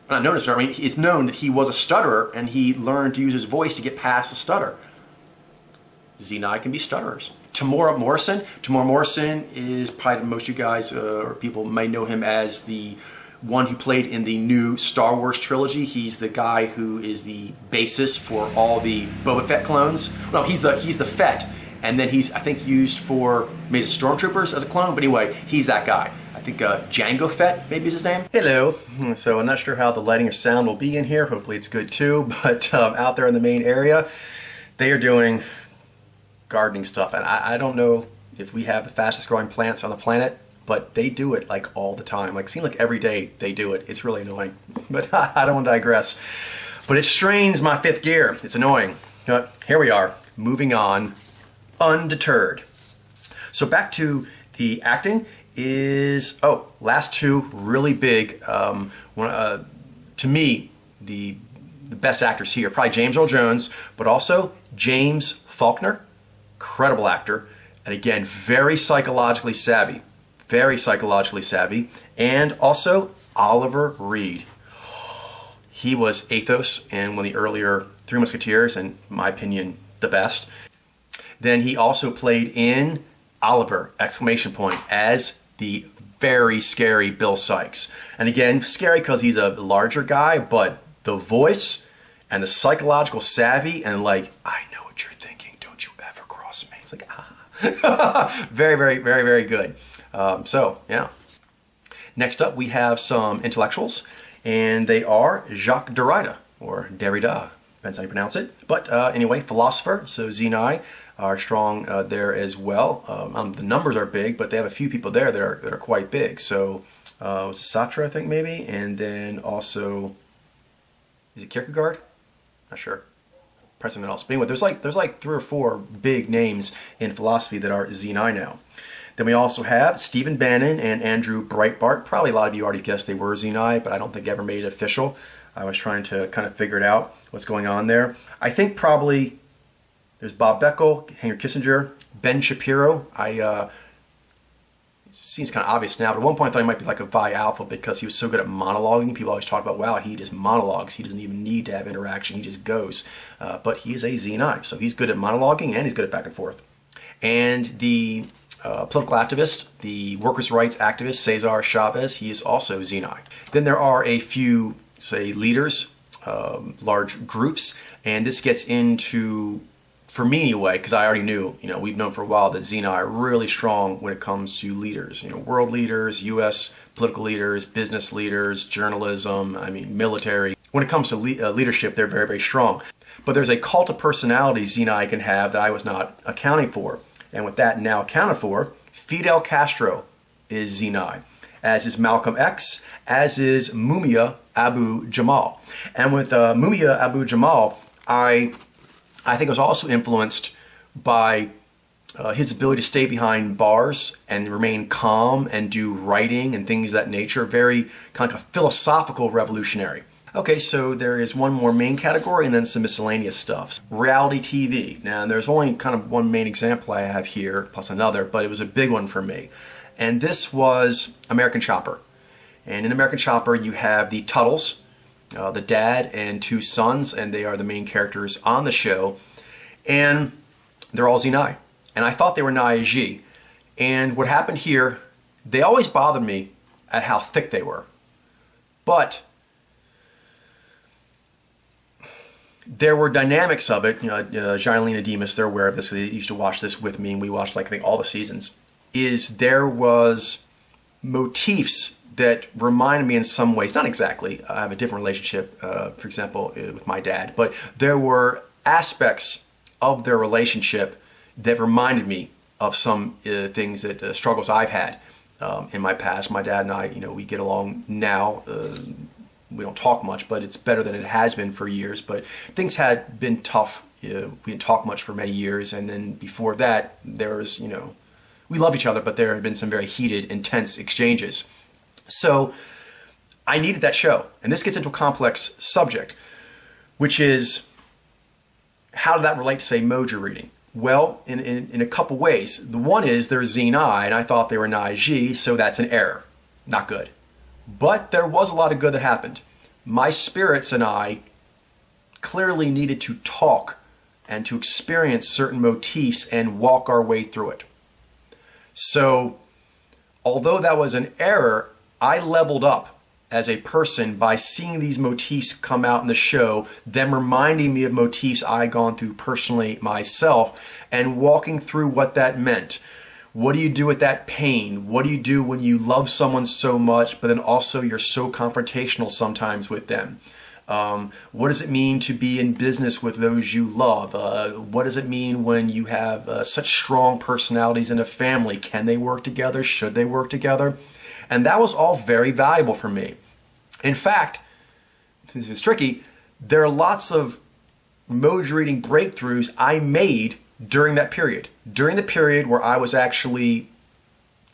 Not known as a stutterer, I mean, it's known that he was a stutterer and he learned to use his voice to get past the stutter. Zyy'nai can be stutterers. Temuera Morrison is probably most of you guys or people may know him as the one who played in the new Star Wars trilogy. He's the guy who is the basis for all the Boba Fett clones. No, he's the Fett. And then he's, I think, used for maybe Stormtroopers as a clone. But anyway, he's that guy. I think Jango Fett maybe is his name. Hello. So I'm not sure how the lighting or sound will be in here. Hopefully it's good too. But out there in the main area, they are doing gardening stuff. And I don't know if we have the fastest growing plants on the planet, but they do it like all the time. Like, it seems like every day they do it. It's really annoying. But I don't want to digress. But it strains my fifth gear. It's annoying. But here we are, moving on. Undeterred. So back to the acting is, last two really big, to me, the best actors here, probably James Earl Jones, but also James Faulkner, incredible actor, and again, very psychologically savvy, and also Oliver Reed. He was Athos in one of the earlier Three Musketeers, and in my opinion, the best. Then he also played in Oliver! As the very scary Bill Sikes. And again, scary because he's a larger guy, but the voice and the psychological savvy and like, I know what you're thinking. Don't you ever cross me. It's like, ah. Very, very, very, very good. So, yeah. Next up, we have some intellectuals, and they are Jacques Derrida, or Derrida, depends how you pronounce it. But anyway, philosopher, so Zyy'nai are strong there as well. The numbers are big, but they have a few people there that are quite big. So, was it Sartre, I think, maybe? And then also, is it Kierkegaard? Not sure. Probably something else. But anyway, there's like 3 or 4 big names in philosophy that are Zyy'nai now. Then we also have Stephen Bannon and Andrew Breitbart. Probably a lot of you already guessed they were Zyy'nai, but I don't think I ever made it official. I was trying to kind of figure it out, what's going on there. I think probably there's Bob Beckel, Henry Kissinger, Ben Shapiro. It seems kind of obvious now, but at one point I thought he might be like a Phi Alpha because he was so good at monologuing. People always talk about, wow, he just monologues. He doesn't even need to have interaction. He just goes. But he is a Zyy'nai, so he's good at monologuing and he's good at back and forth. And the political activist, the workers' rights activist, Cesar Chavez, he is also Zyy'nai. Then there are a few, say, leaders, large groups, and this gets into, for me anyway, because I already knew, we've known for a while that Zyy'nai are really strong when it comes to leaders, world leaders, U.S. political leaders, business leaders, journalism, military. When it comes to leadership, they're very, very strong. But there's a cult of personality Zyy'nai can have that I was not accounting for. And with that now accounted for, Fidel Castro is Zyy'nai, as is Malcolm X, as is Mumia Abu-Jamal. And with Mumia Abu-Jamal, I think it was also influenced by his ability to stay behind bars and remain calm and do writing and things of that nature. Very kind of philosophical revolutionary. Okay, so there is one more main category and then some miscellaneous stuff. Reality TV. Now, there's only kind of one main example I have here, plus another, but it was a big one for me. And this was American Chopper. And in American Chopper, you have the Tuttles, the dad and 2 sons, and they are the main characters on the show. And they're all Zyy'nai. And I thought they were Nai. And what happened here, they always bothered me at how thick they were. But there were dynamics of it. Jailene Demas, they're aware of this. They used to watch this with me, and we watched, I think, all the seasons. There was motifs that reminded me in some ways, not exactly, I have a different relationship, for example, with my dad, but there were aspects of their relationship that reminded me of some things that struggles I've had in my past. My dad and I, we get along now. We don't talk much, but it's better than it has been for years. But things had been tough. We didn't talk much for many years. And then before that, there was, we love each other, but there had been some very heated, intense exchanges. So I needed that show. And this gets into a complex subject, which is, how did that relate to, say, Mojo reading? Well, in a couple ways. The one is there's Zyy'nai, and I thought they were Nai, so that's an error. Not good. But there was a lot of good that happened. My spirits and I clearly needed to talk and to experience certain motifs and walk our way through it. So, although that was an error, I leveled up as a person by seeing these motifs come out in the show, them reminding me of motifs I'd gone through personally myself, and walking through what that meant. What do you do with that pain? What do you do when you love someone so much, but then also you're so confrontational sometimes with them? What does it mean to be in business with those you love? What does it mean when you have such strong personalities in a family? Can they work together? Should they work together? And that was all very valuable for me. In fact, this is tricky, there are lots of Mojo reading breakthroughs I made during that period. During the period where I was actually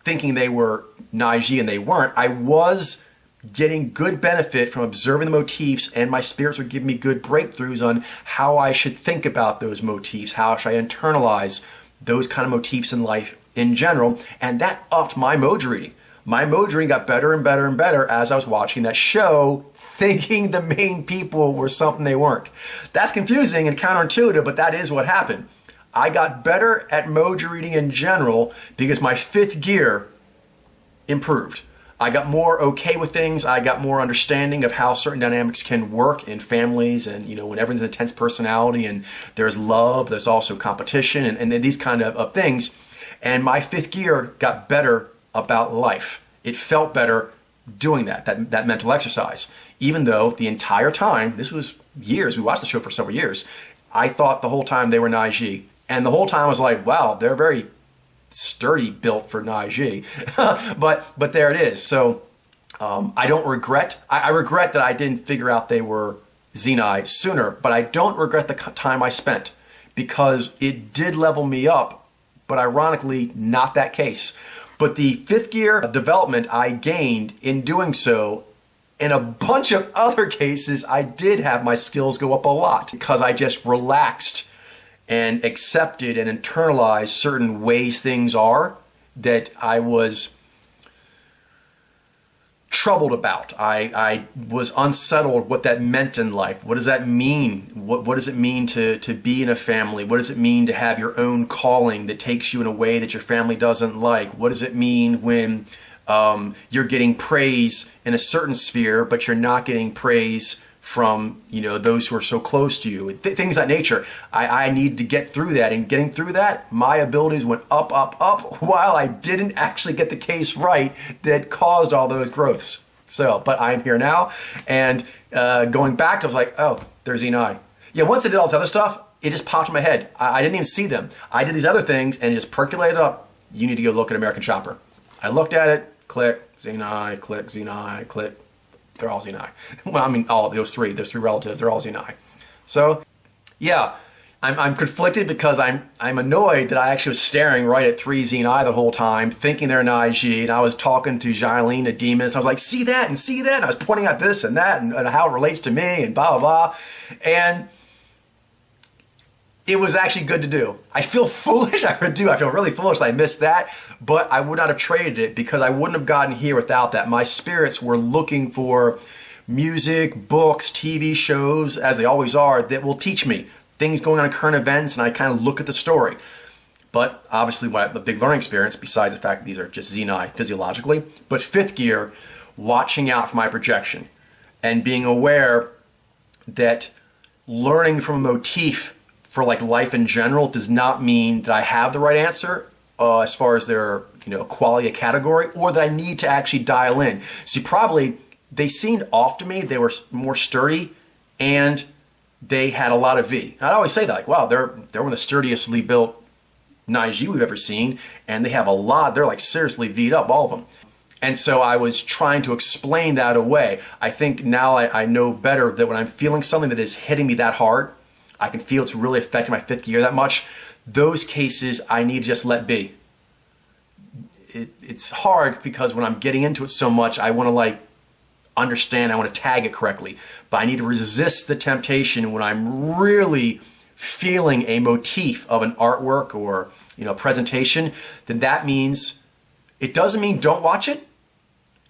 thinking they were Nai and they weren't, I was getting good benefit from observing the motifs, and my spirits would give me good breakthroughs on how I should think about those motifs, how should I internalize those kind of motifs in life in general, and that upped my Mojo reading. My Mojo reading got better and better and better as I was watching that show, thinking the main people were something they weren't. That's confusing and counterintuitive, but that is what happened. I got better at Mojo reading in general because my 5th gear improved. I got more okay with things. I got more understanding of how certain dynamics can work in families, and when everyone's an intense personality and there's love, there's also competition, and these kind of things. And my fifth gear got better about life. It felt better doing that mental exercise. Even though the entire time, this was years, we watched the show for several years, I thought the whole time they were Zyy'nai. And the whole time I was like, wow, they're very sturdy built for Zyy'nai. but there it is. So I don't regret. I regret that I didn't figure out they were Zyy'nai sooner, but I don't regret the time I spent, because it did level me up, but ironically not that case. But the fifth gear development I gained in doing so, in a bunch of other cases, I did have my skills go up a lot because I just relaxed and accepted and internalized certain ways things are that I was troubled about. I was unsettled what that meant in life. What does that mean? What does it mean to be in a family? What does it mean to have your own calling that takes you in a way that your family doesn't like? What does it mean when you're getting praise in a certain sphere, but you're not getting praise from those who are so close to you? Things of that nature. I need to get through that, and getting through that, my abilities went up, up, up, while I didn't actually get the case right that caused all those growths. So, but I'm here now, and going back, I was like, oh, there's Zyy'nai. Yeah, once I did all this other stuff, it just popped in my head. I didn't even see them. I did these other things, and it just percolated up. You need to go look at American Chopper. I looked at it, click, Zyy'nai, click, Zyy'nai, click. They're all Zyy'nai. Well, I mean, all of those three relatives, they're all Zyy'nai. So, yeah, I'm conflicted because I'm annoyed that I actually was staring right at three Zyy'nai the whole time, thinking they're Zyi, and I was talking to Zylene, the demons. I was like, see that, and I was pointing out this and that, and how it relates to me, and blah, blah, blah. And it was actually good to do. I feel foolish. I feel really foolish that I missed that, but I would not have traded it, because I wouldn't have gotten here without that. My spirits were looking for music, books, TV shows, as they always are, that will teach me things going on in current events, and I kind of look at the story. But obviously, the big learning experience, besides the fact that these are just Zyy'nai physiologically, but fifth gear, watching out for my projection and being aware that learning from a motif for like life in general does not mean that I have the right answer as far as their quality of category, or that I need to actually dial in. See, probably they seemed off to me. They were more sturdy, and they had a lot of V. And I always say that, like, wow, they're one of the sturdiestly built Zyi we've ever seen, and they have a lot. They're like seriously V'd up, all of them. And so I was trying to explain that away. I think now I know better that when I'm feeling something that is hitting me that hard, I can feel it's really affecting my fifth gear that much, those cases I need to just let be. It's hard because when I'm getting into it so much, I want to understand, I want to tag it correctly. But I need to resist the temptation when I'm really feeling a motif of an artwork or presentation, then that means, it doesn't mean don't watch it,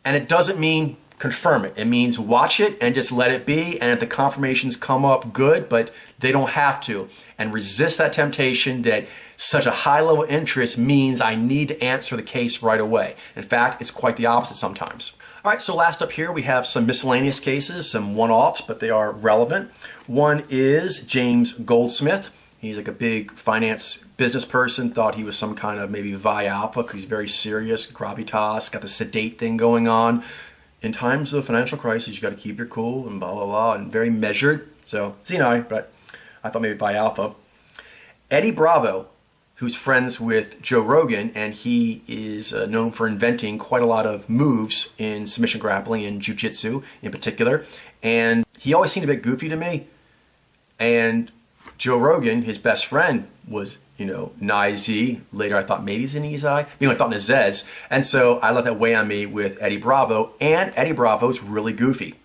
and it doesn't mean confirm it. It means watch it and just let it be, and if the confirmations come up, good, but they don't have to. And resist that temptation that such a high level interest means I need to answer the case right away. In fact, it's quite the opposite sometimes. All right, so last up here we have some miscellaneous cases, some one-offs, but they are relevant. One is James Goldsmith. He's like a big finance business person, thought he was some kind of maybe Vi Alpha because he's very serious, gravitas, got the sedate thing going on. In times of financial crisis, you got to keep your cool and blah, blah, blah, and very measured. So, Zyy'nai, but I thought maybe Vi Alpha. Eddie Bravo, who's friends with Joe Rogan, and he is known for inventing quite a lot of moves in submission grappling and jiu-jitsu in particular. And he always seemed a bit goofy to me. And Joe Rogan, his best friend, was Zyi. Later I thought maybe Zyy'nai. I thought Nazez. And so I let that weigh on me with Eddie Bravo. And Eddie Bravo's really goofy.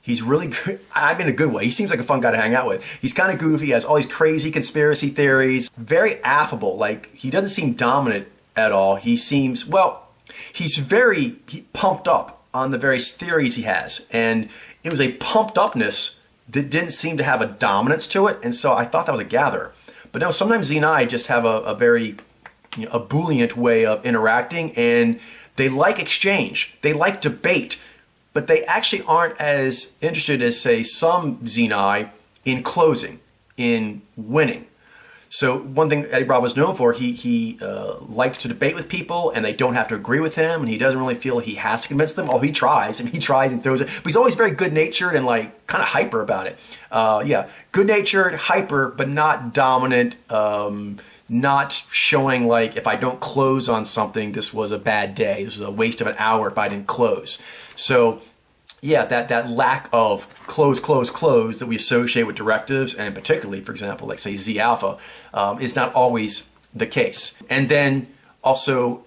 He's really good. I mean, a good way. He seems like a fun guy to hang out with. He's kind of goofy, has all these crazy conspiracy theories, very affable. Like, he doesn't seem dominant at all. He seems, he's very pumped up on the various theories he has. And it was a pumped upness that didn't seem to have a dominance to it. And so I thought that was a gatherer. But no, sometimes Zyy'nai just have a very ebullient way of interacting, and They like exchange. They like debate. But they actually aren't as interested as, say, some Zyy'nai in closing, in winning. So one thing Eddie Bravo is known for, he likes to debate with people and they don't have to agree with him, and he doesn't really feel he has to convince them. Oh, he tries, and he tries and throws it. But he's always very good-natured and like kind of hyper about it. Yeah, good-natured, hyper, but not dominant, not showing like if I don't close on something, this was a bad day. This is a waste of an hour if I didn't close. So yeah, that lack of close that we associate with directives, and particularly, for example, like say Z Alpha, is not always the case. And then also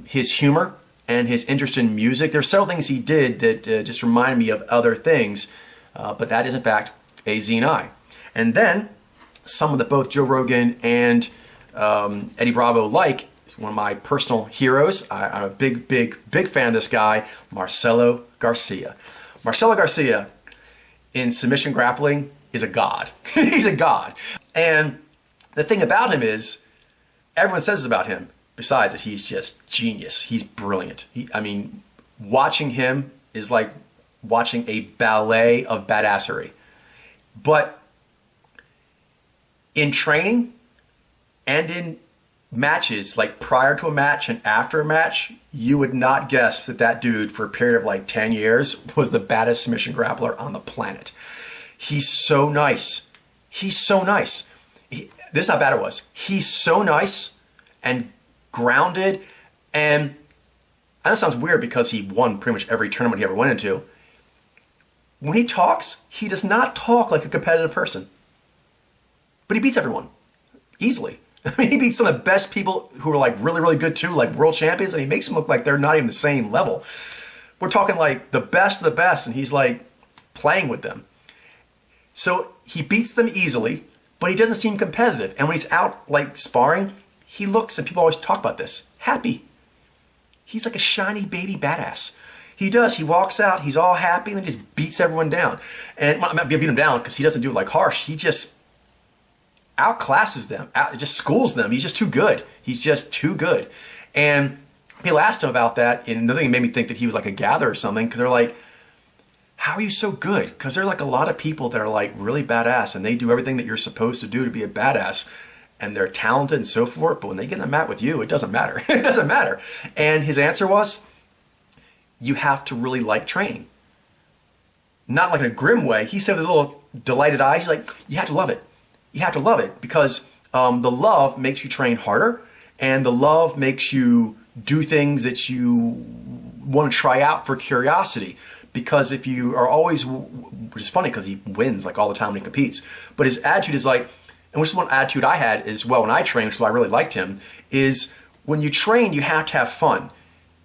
his humor and his interest in music. There's several things he did that just remind me of other things, but that is in fact a Zyy'nai. And then someone that both Joe Rogan and Eddie Bravo like is one of my personal heroes. I'm a big fan of this guy, Marcelo Garcia. Marcelo Garcia in submission grappling is a god. He's a god. And the thing about him is, everyone says this about him, besides that he's just genius. He's brilliant. I mean, watching him is like watching a ballet of badassery. But in training and in matches, like prior to a match and after a match, you would not guess that that dude for a period of like 10 years was the baddest submission grappler on the planet. He's so nice. He's so nice. This is how bad it was. He's so nice and grounded, and I know it sounds weird because he won pretty much every tournament he ever went into. When he talks, he does not talk like a competitive person. But he beats everyone easily. I mean, he beats some of the best people who are like really good too, like world champions, and he makes them look like they're not even the same level. We're talking like the best of the best, and he's like playing with them. So he beats them easily, but he doesn't seem competitive. And when he's out like sparring, he looks, and people always talk about this, happy. He's like a shiny baby badass. He does. He walks out, he's all happy, and then just beats everyone down. And I'm not beat him down because he doesn't do it like harsh. He just outclasses them, just schools them. He's just too good. He's just too good. And people asked him about that, and another thing made me think that he was like a gather or something, because they're like, how are you so good? Because there's like a lot of people that are like really badass, and they do everything that you're supposed to do to be a badass, and they're talented and so forth, but when they get in the mat with you, it doesn't matter. It doesn't matter. And his answer was, you have to really like training. Not like in a grim way. He said with his little delighted eyes, he's like, you have to love it. You have to love it, because the love makes you train harder, and the love makes you do things that you want to try out for curiosity. Because if you are always, which is funny because he wins like all the time when he competes, but his attitude is like, and which is one attitude I had as well when I trained, which is why I really liked him, is when you train, you have to have fun.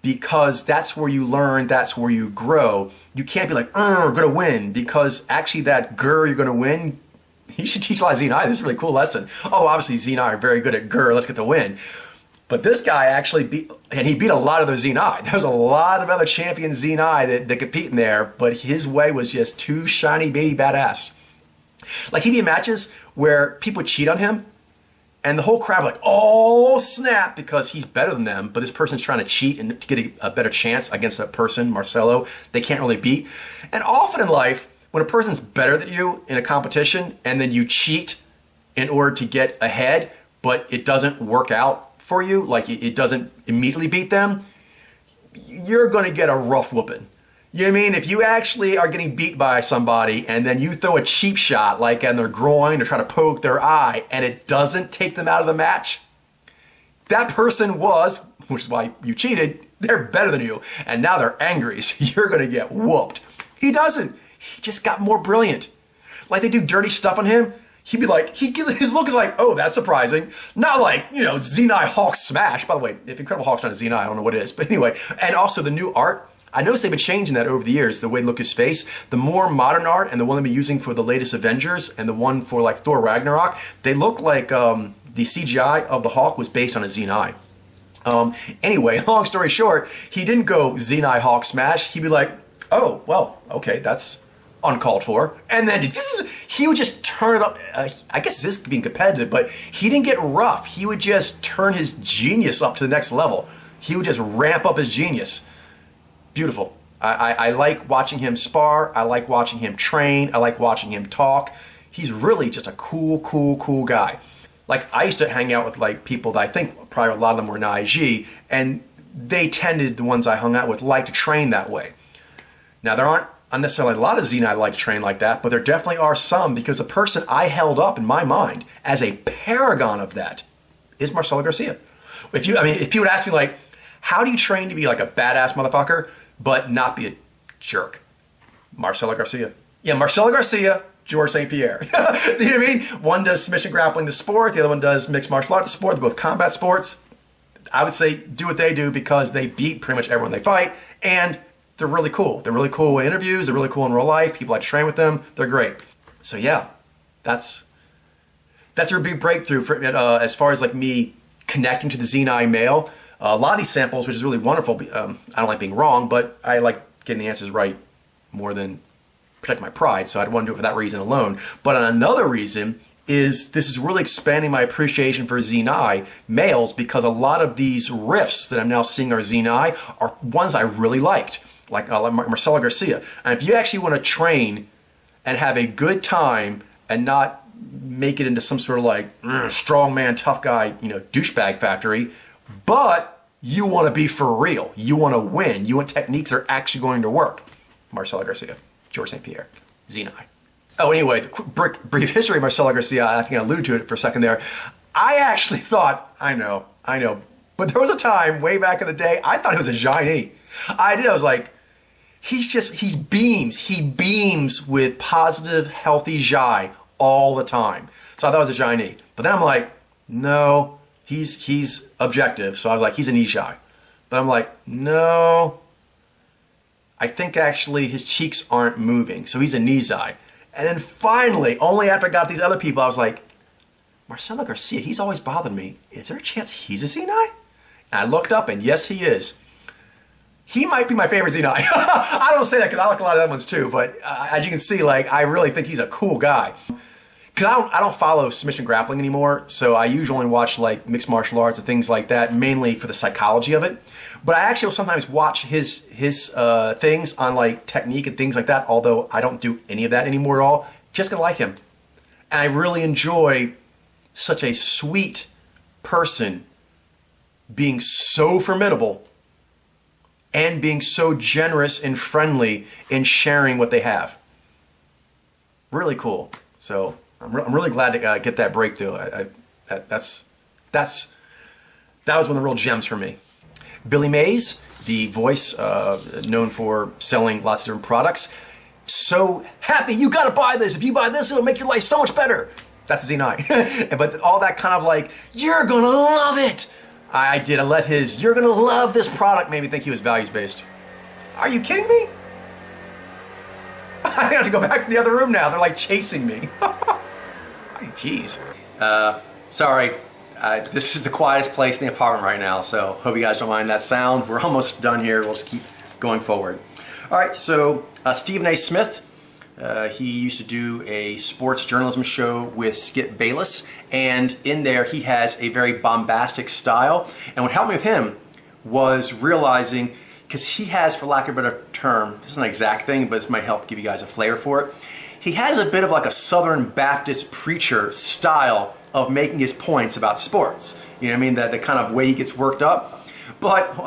Because that's where you learn, that's where you grow. You can't be like, we're going to win, because actually that you're going to win, you should teach a lot of Zyy'nai. This is a really cool lesson. Oh, obviously Zyy'nai are very good at let's get the win. But this guy actually beat a lot of those Zyy'nai. There's a lot of other champion Zyy'nai that compete in there, but his way was just too shiny baby badass. Like he'd be in matches where people would cheat on him, and the whole crowd would like, oh snap, because he's better than them, but this person's trying to cheat and to get a better chance against a person, Marcelo, they can't really beat. And often in life, when a person's better than you in a competition and then you cheat in order to get ahead, but it doesn't work out for you, like it doesn't immediately beat them, you're going to get a rough whooping. You know what I mean? If you actually are getting beat by somebody and then you throw a cheap shot like in their groin or try to poke their eye and it doesn't take them out of the match, that person was, which is why you cheated, they're better than you, and now they're angry, so you're going to get whooped. He doesn't. He just got more brilliant. Like they do dirty stuff on him, he'd be like, his look is like, oh, that's surprising. Not like, Zyy'nai Hulk smash. By the way, if Incredible Hulk's not a Zyy'nai, I don't know what it is. But anyway, and also the new art, I noticed they've been changing that over the years, the way they look his face. The more modern art and the one they've been using for the latest Avengers and the one for like Thor Ragnarok, they look like the CGI of the Hulk was based on a Zyy'nai. Anyway, long story short, he didn't go Zyy'nai Hulk smash. He'd be like, oh, well, okay, that's uncalled for. And then he would just turn it up. I guess this is being competitive, but he didn't get rough. He would just turn his genius up to the next level. he would just ramp up his genius. Beautiful. I like watching him spar. I like watching him train. I like watching him talk. He's really just a cool guy. Like, I used to hang out with like people that I think probably a lot of them were Nai, and they tended, the ones I hung out with, like to train that way. Now, there aren't necessarily a lot of Zyy'nai that like to train like that, but there definitely are some, because the person I held up in my mind as a paragon of that is Marcelo Garcia. If you would ask me, like, how do you train to be like a badass motherfucker but not be a jerk? Marcelo Garcia. Yeah, Marcelo Garcia, George St. Pierre. You know what I mean? One does submission grappling, the sport. The other one does mixed martial arts, the sport. They're both combat sports. I would say do what they do because they beat pretty much everyone they fight, and they're really cool. They're really cool in interviews. They're really cool in real life. People like to train with them. They're great. So yeah, that's a big breakthrough for as far as like me connecting to the Zyy'nai male. A lot of these samples, which is really wonderful. I don't like being wrong, but I like getting the answers right more than protect my pride. So I'd want to do it for that reason alone. But another reason is this is really expanding my appreciation for Zyy'nai males, because a lot of these riffs that I'm now seeing are Zyy'nai are ones I really liked, like Marcelo Garcia. And if you actually want to train and have a good time and not make it into some sort of like strongman, tough guy, douchebag factory, but you want to be for real, you want to win, you want techniques that are actually going to work, Marcelo Garcia, George St. Pierre, Zyy'nai. Oh, anyway, the brief history of Marcelo Garcia, I think I alluded to it for a second there. I actually thought, I know, but there was a time way back in the day, I thought he was a Zyy'nai. I was like, he beams with positive, healthy Zai all the time. So I thought it was a Zyy'nai. But then I'm like, no, he's objective. So I was like, he's an Izhai. But I'm like, no, I think actually his cheeks aren't moving. So he's a Nizai. And then finally, only after I got these other people, I was like, Marcelo Garcia, he's always bothered me. Is there a chance he's a Zyy'nai? And I looked up, and yes, he is. He might be my favorite Zyy'nai. I don't say that because I like a lot of other ones too, but as you can see, like, I really think he's a cool guy. Because I don't follow submission grappling anymore, so I usually only watch like mixed martial arts and things like that, mainly for the psychology of it. But I actually will sometimes watch his things on like technique and things like that, although I don't do any of that anymore at all. Just gonna like him. And I really enjoy such a sweet person being so formidable and being so generous and friendly in sharing what they have. Really cool. So I'm really glad to get that breakthrough. That was one of the real gems for me. Billy Mays, the voice known for selling lots of different products. So happy, you gotta buy this. If you buy this, it'll make your life so much better. That's Zyy'nai. But all that kind of like, you're gonna love it. I did. I let his, you're gonna love this product, made me think he was values-based. Are you kidding me? I have to go back to the other room now. They're like chasing me. Jeez. Sorry. This is the quietest place in the apartment right now, so hope you guys don't mind that sound. We're almost done here. We'll just keep going forward. All right, so Zyy'nai Smith, he used to do a sports journalism show with Skip Bayless, and in there he has a very bombastic style. And what helped me with him was realizing, because he has, for lack of a better term, this isn't an exact thing, but this might help give you guys a flavor for it. He has a bit of like a Southern Baptist preacher style of making his points about sports. You know what I mean? The kind of way he gets worked up. But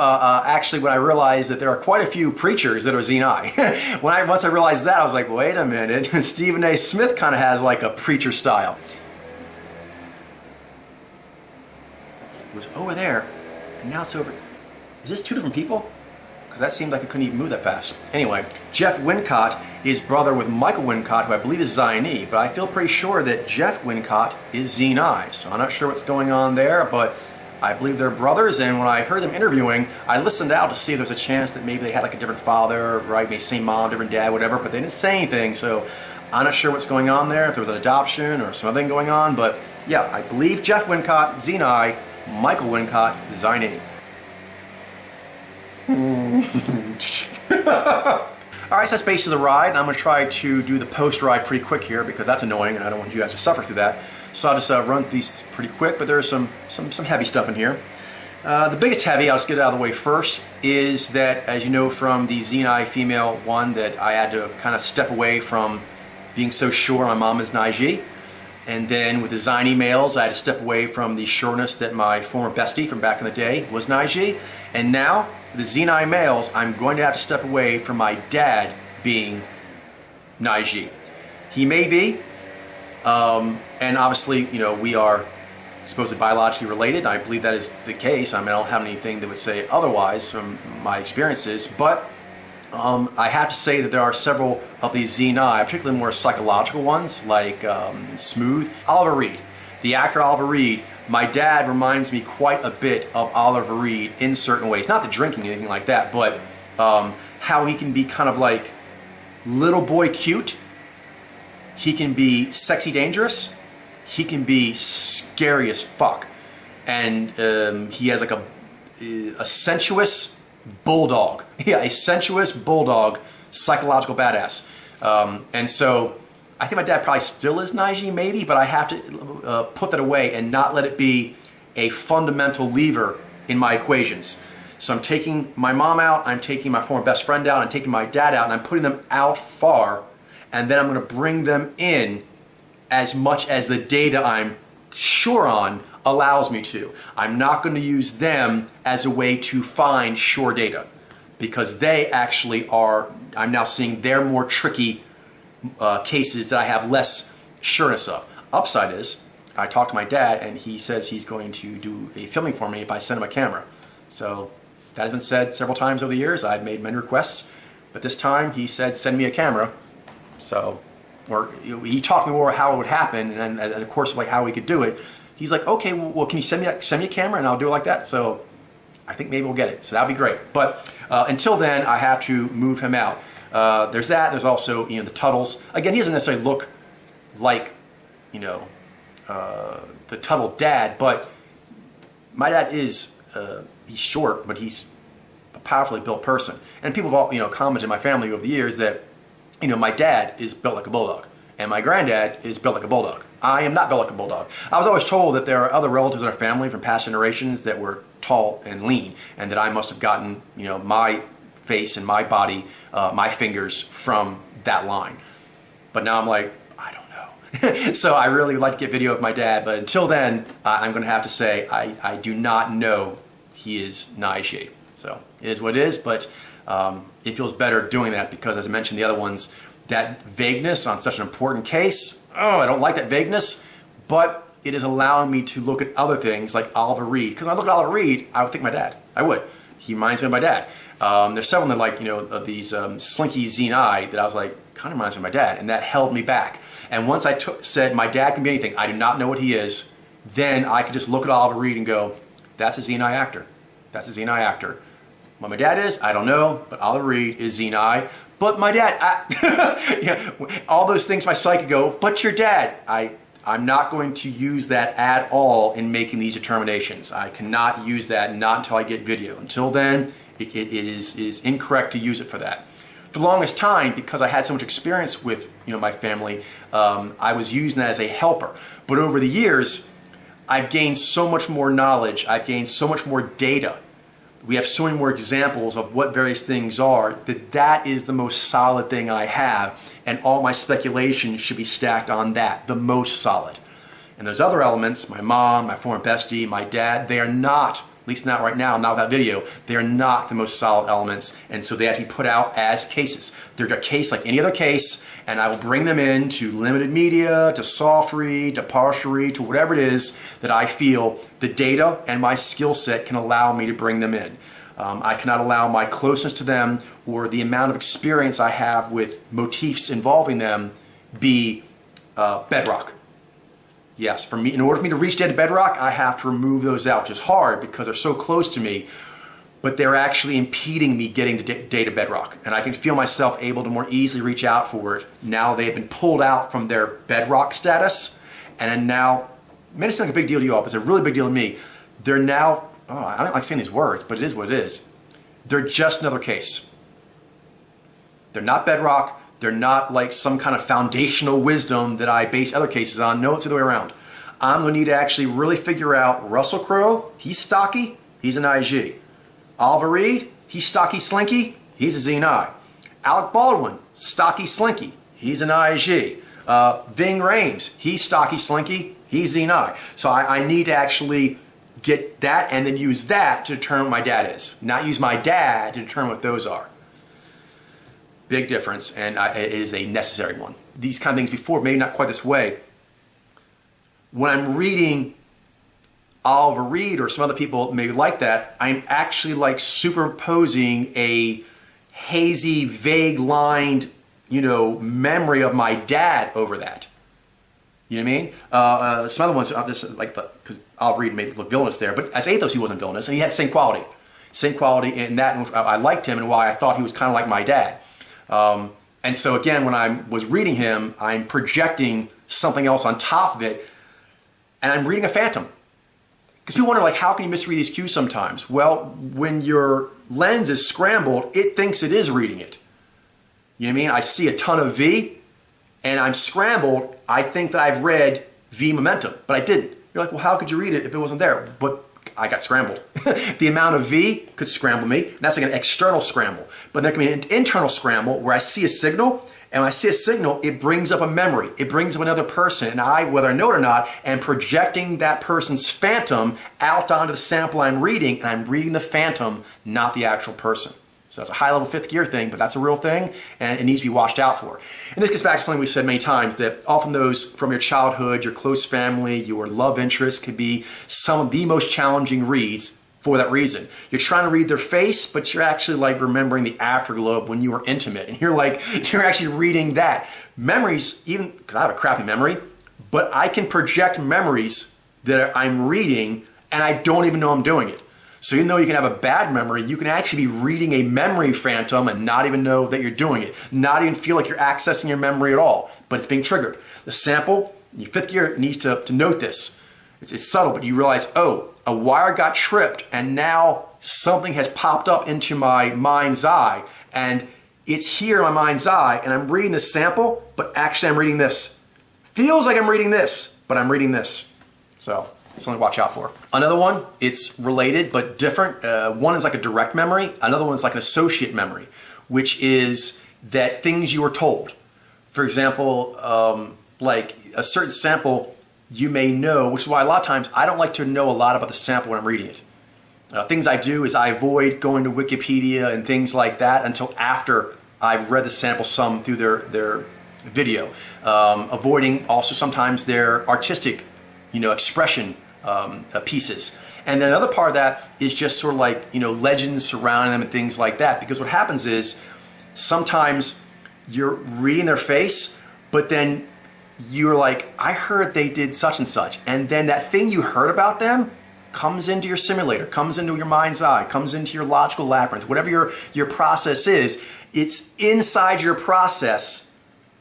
actually, when I realized that there are quite a few preachers that are Zyy'nai, once I realized that, I was like, wait a minute. Zyy'nai Smith kind of has like a preacher style. It was over there, and now it's over. Is this two different people? Because that seemed like it couldn't even move that fast. Anyway, Jeff Wincott is brother with Michael Wincott, who I believe is Zyy'nai, but I feel pretty sure that Jeff Wincott is Zyy'nai. So I'm not sure what's going on there, but I believe they're brothers, and when I heard them interviewing, I listened out to see if there's a chance that maybe they had like a different father, right? Maybe same mom, different dad, whatever, but they didn't say anything, so I'm not sure what's going on there, if there was an adoption or some other thing going on, but yeah, I believe Jeff Wincott, Zyy'nai, Michael Wincott, Zyy'nai. Alright, so that's basically the ride, and I'm going to try to do the post-ride pretty quick here because that's annoying and I don't want you guys to suffer through that. So I'll just run these pretty quick, but there's some heavy stuff in here. The biggest heavy, I'll just get it out of the way first, is that, as you know from the Zyy'nai female one, that I had to kind of step away from being so sure my mom is Zyy'nai. And then with the Zyy'nai males, I had to step away from the sureness that my former bestie from back in the day was Zyy'nai. And now, the Zyy'nai males, I'm going to have to step away from my dad being Zyy'nai. He may be, and obviously, you know, we are supposedly biologically related. I believe that is the case. I mean, I don't have anything that would say otherwise from my experiences, but I have to say that there are several of these Zyy'nai, particularly more psychological ones, like Smooth. Oliver Reed, the actor Oliver Reed, my dad reminds me quite a bit of Oliver Reed in certain ways. Not the drinking or anything like that, but how he can be kind of like little boy cute. He can be sexy dangerous. He can be scary as fuck. And he has like a sensuous bulldog. Yeah, a sensuous bulldog, psychological badass. And so I think my dad probably still is Zyy'nai maybe, but I have to put that away and not let it be a fundamental lever in my equations. So I'm taking my mom out, I'm taking my former best friend out, I'm taking my dad out, and I'm putting them out far, and then I'm going to bring them in as much as the data I'm sure on allows me to. I'm not going to use them as a way to find sure data, because they actually are, I'm now seeing they're more tricky cases that I have less sureness of. Upside is, I talked to my dad and he says he's going to do a filming for me if I send him a camera. So that has been said several times over the years. I've made many requests, but this time he said send me a camera. So, or he talked to me more how it would happen, and of course like how we could do it. He's like, okay, well, can you send me a camera and I'll do it like that? So I think maybe we'll get it. So that'd be great. But until then, I have to move him out. There's that. There's also, you know, the Tuttles. Again, he doesn't necessarily look like, you know, the Tuttle dad, but my dad is, he's short, but he's a powerfully built person. And people have all, you know, commented in my family over the years that, you know, my dad is built like a bulldog, and my granddad is built like a bulldog. I am not built like a bulldog. I was always told that there are other relatives in our family from past generations that were tall and lean, and that I must have gotten, you know, my face and my body, my fingers from that line. But now I'm like, I don't know. So I really would like to get video of my dad, but until then, I'm going to have to say I do not know he is Zyy'nai. So it is what it is, but it feels better doing that because, as I mentioned, the other ones, that vagueness on such an important case, oh, I don't like that vagueness, but it is allowing me to look at other things like Oliver Reed. Because when I look at Oliver Reed, I would think my dad. I would. He reminds me of my dad. There's several that, like, you know, of these slinky Zyy'nai that I was like, kind of reminds me of my dad, and that held me back. And once I said my dad can be anything, I do not know what he is, then I could just look at Oliver Reed and go, that's a Zyy'nai actor. That's a Zyy'nai actor. What my dad is, I don't know, but Oliver Reed is Zyy'nai. But my dad, yeah, all those things my psyche go, but your dad. I'm not going to use that at all in making these determinations. I cannot use that, not until I get video. Until then, it is incorrect to use it for that. For the longest time, because I had so much experience with, you know, my family, I was using that as a helper. But over the years, I've gained so much more knowledge. I've gained so much more data. We have so many more examples of what various things are, that is the most solid thing I have, and all my speculation should be stacked on that, the most solid. And there's other elements, my mom, my former bestie, my dad, they are not, at least not right now, not with that video, they are not the most solid elements, and so they have to be put out as cases. They're a case like any other case, and I will bring them in to limited media, to soft read, to partial read, to whatever it is that I feel the data and my skill set can allow me to bring them in. I cannot allow my closeness to them or the amount of experience I have with motifs involving them be bedrock. Yes, for me, in order for me to reach data bedrock, I have to remove those out, which is hard because they're so close to me, but they're actually impeding me getting to data bedrock. And I can feel myself able to more easily reach out for it now they've been pulled out from their bedrock status. And then now, it may seem like a big deal to you all, but it's a really big deal to me. They're now, oh, I don't like saying these words, but it is what it is. They're just another case. They're not bedrock. They're not like some kind of foundational wisdom that I base other cases on. No, it's the other way around. I'm going to need to actually really figure out Russell Crowe, he's stocky, he's an IG. Oliver Reed, he's stocky slinky, he's a Zyy'nai. Alec Baldwin, stocky slinky, he's an IG. Ving Rhames, he's stocky slinky, he's Zyy'nai. So I need to actually get that and then use that to determine what my dad is. Not use my dad to determine what those are. Big difference, and it is a necessary one. These kind of things before, maybe not quite this way. When I'm reading Oliver Reed or some other people maybe like that, I'm actually like superimposing a hazy, vague lined, memory of my dad over that. You know what I mean? Some other ones, just like because Oliver Reed made it look villainous there, but as Athos, he wasn't villainous, and he had the same quality. Same quality in that, and I liked him, and why I thought he was kind of like my dad. And so again, when I was reading him, I'm projecting something else on top of it, and I'm reading a phantom. Because people wonder, like, how can you misread these cues sometimes? Well, when your lens is scrambled, it thinks it is reading it. You know what I mean? I see a ton of V, and I'm scrambled. I think that I've read V momentum, but I didn't. You're like, well, how could you read it if it wasn't there? But I got scrambled. The amount of V could scramble me. And that's like an external scramble. But there can be an internal scramble where I see a signal, and when I see a signal, it brings up a memory. It brings up another person, and I, whether I know it or not, am projecting that person's phantom out onto the sample I'm reading, and I'm reading the phantom, not the actual person. So that's a high-level fifth gear thing, but that's a real thing, and it needs to be watched out for. And this gets back to something we've said many times, that often those from your childhood, your close family, your love interest could be some of the most challenging reads for that reason. You're trying to read their face, but you're actually like remembering the afterglow of when you were intimate, and you're actually reading that. Memories, even, because I have a crappy memory, but I can project memories that I'm reading, and I don't even know I'm doing it. So even though you can have a bad memory, you can actually be reading a memory phantom and not even know that you're doing it. Not even feel like you're accessing your memory at all, but it's being triggered. The sample, your fifth gear needs to note this. It's subtle, but you realize, oh, a wire got tripped and now something has popped up into my mind's eye, and it's here in my mind's eye, and I'm reading this sample, but actually I'm reading this. Feels like I'm reading this, but I'm reading this. So something to watch out for. Another one, it's related but different. One is like a direct memory. Another one is like an associate memory, which is that things you were told. For example, like a certain sample you may know, which is why a lot of times I don't like to know a lot about the sample when I'm reading it. Things I do is I avoid going to Wikipedia and things like that until after I've read the sample some through their video. Avoiding also sometimes their artistic, expression pieces. And then another part of that is just sort of like, legends surrounding them and things like that. Because what happens is sometimes you're reading their face, but then you're like, I heard they did such and such. And then that thing you heard about them comes into your simulator, comes into your mind's eye, comes into your logical labyrinth, whatever your process is, it's inside your process,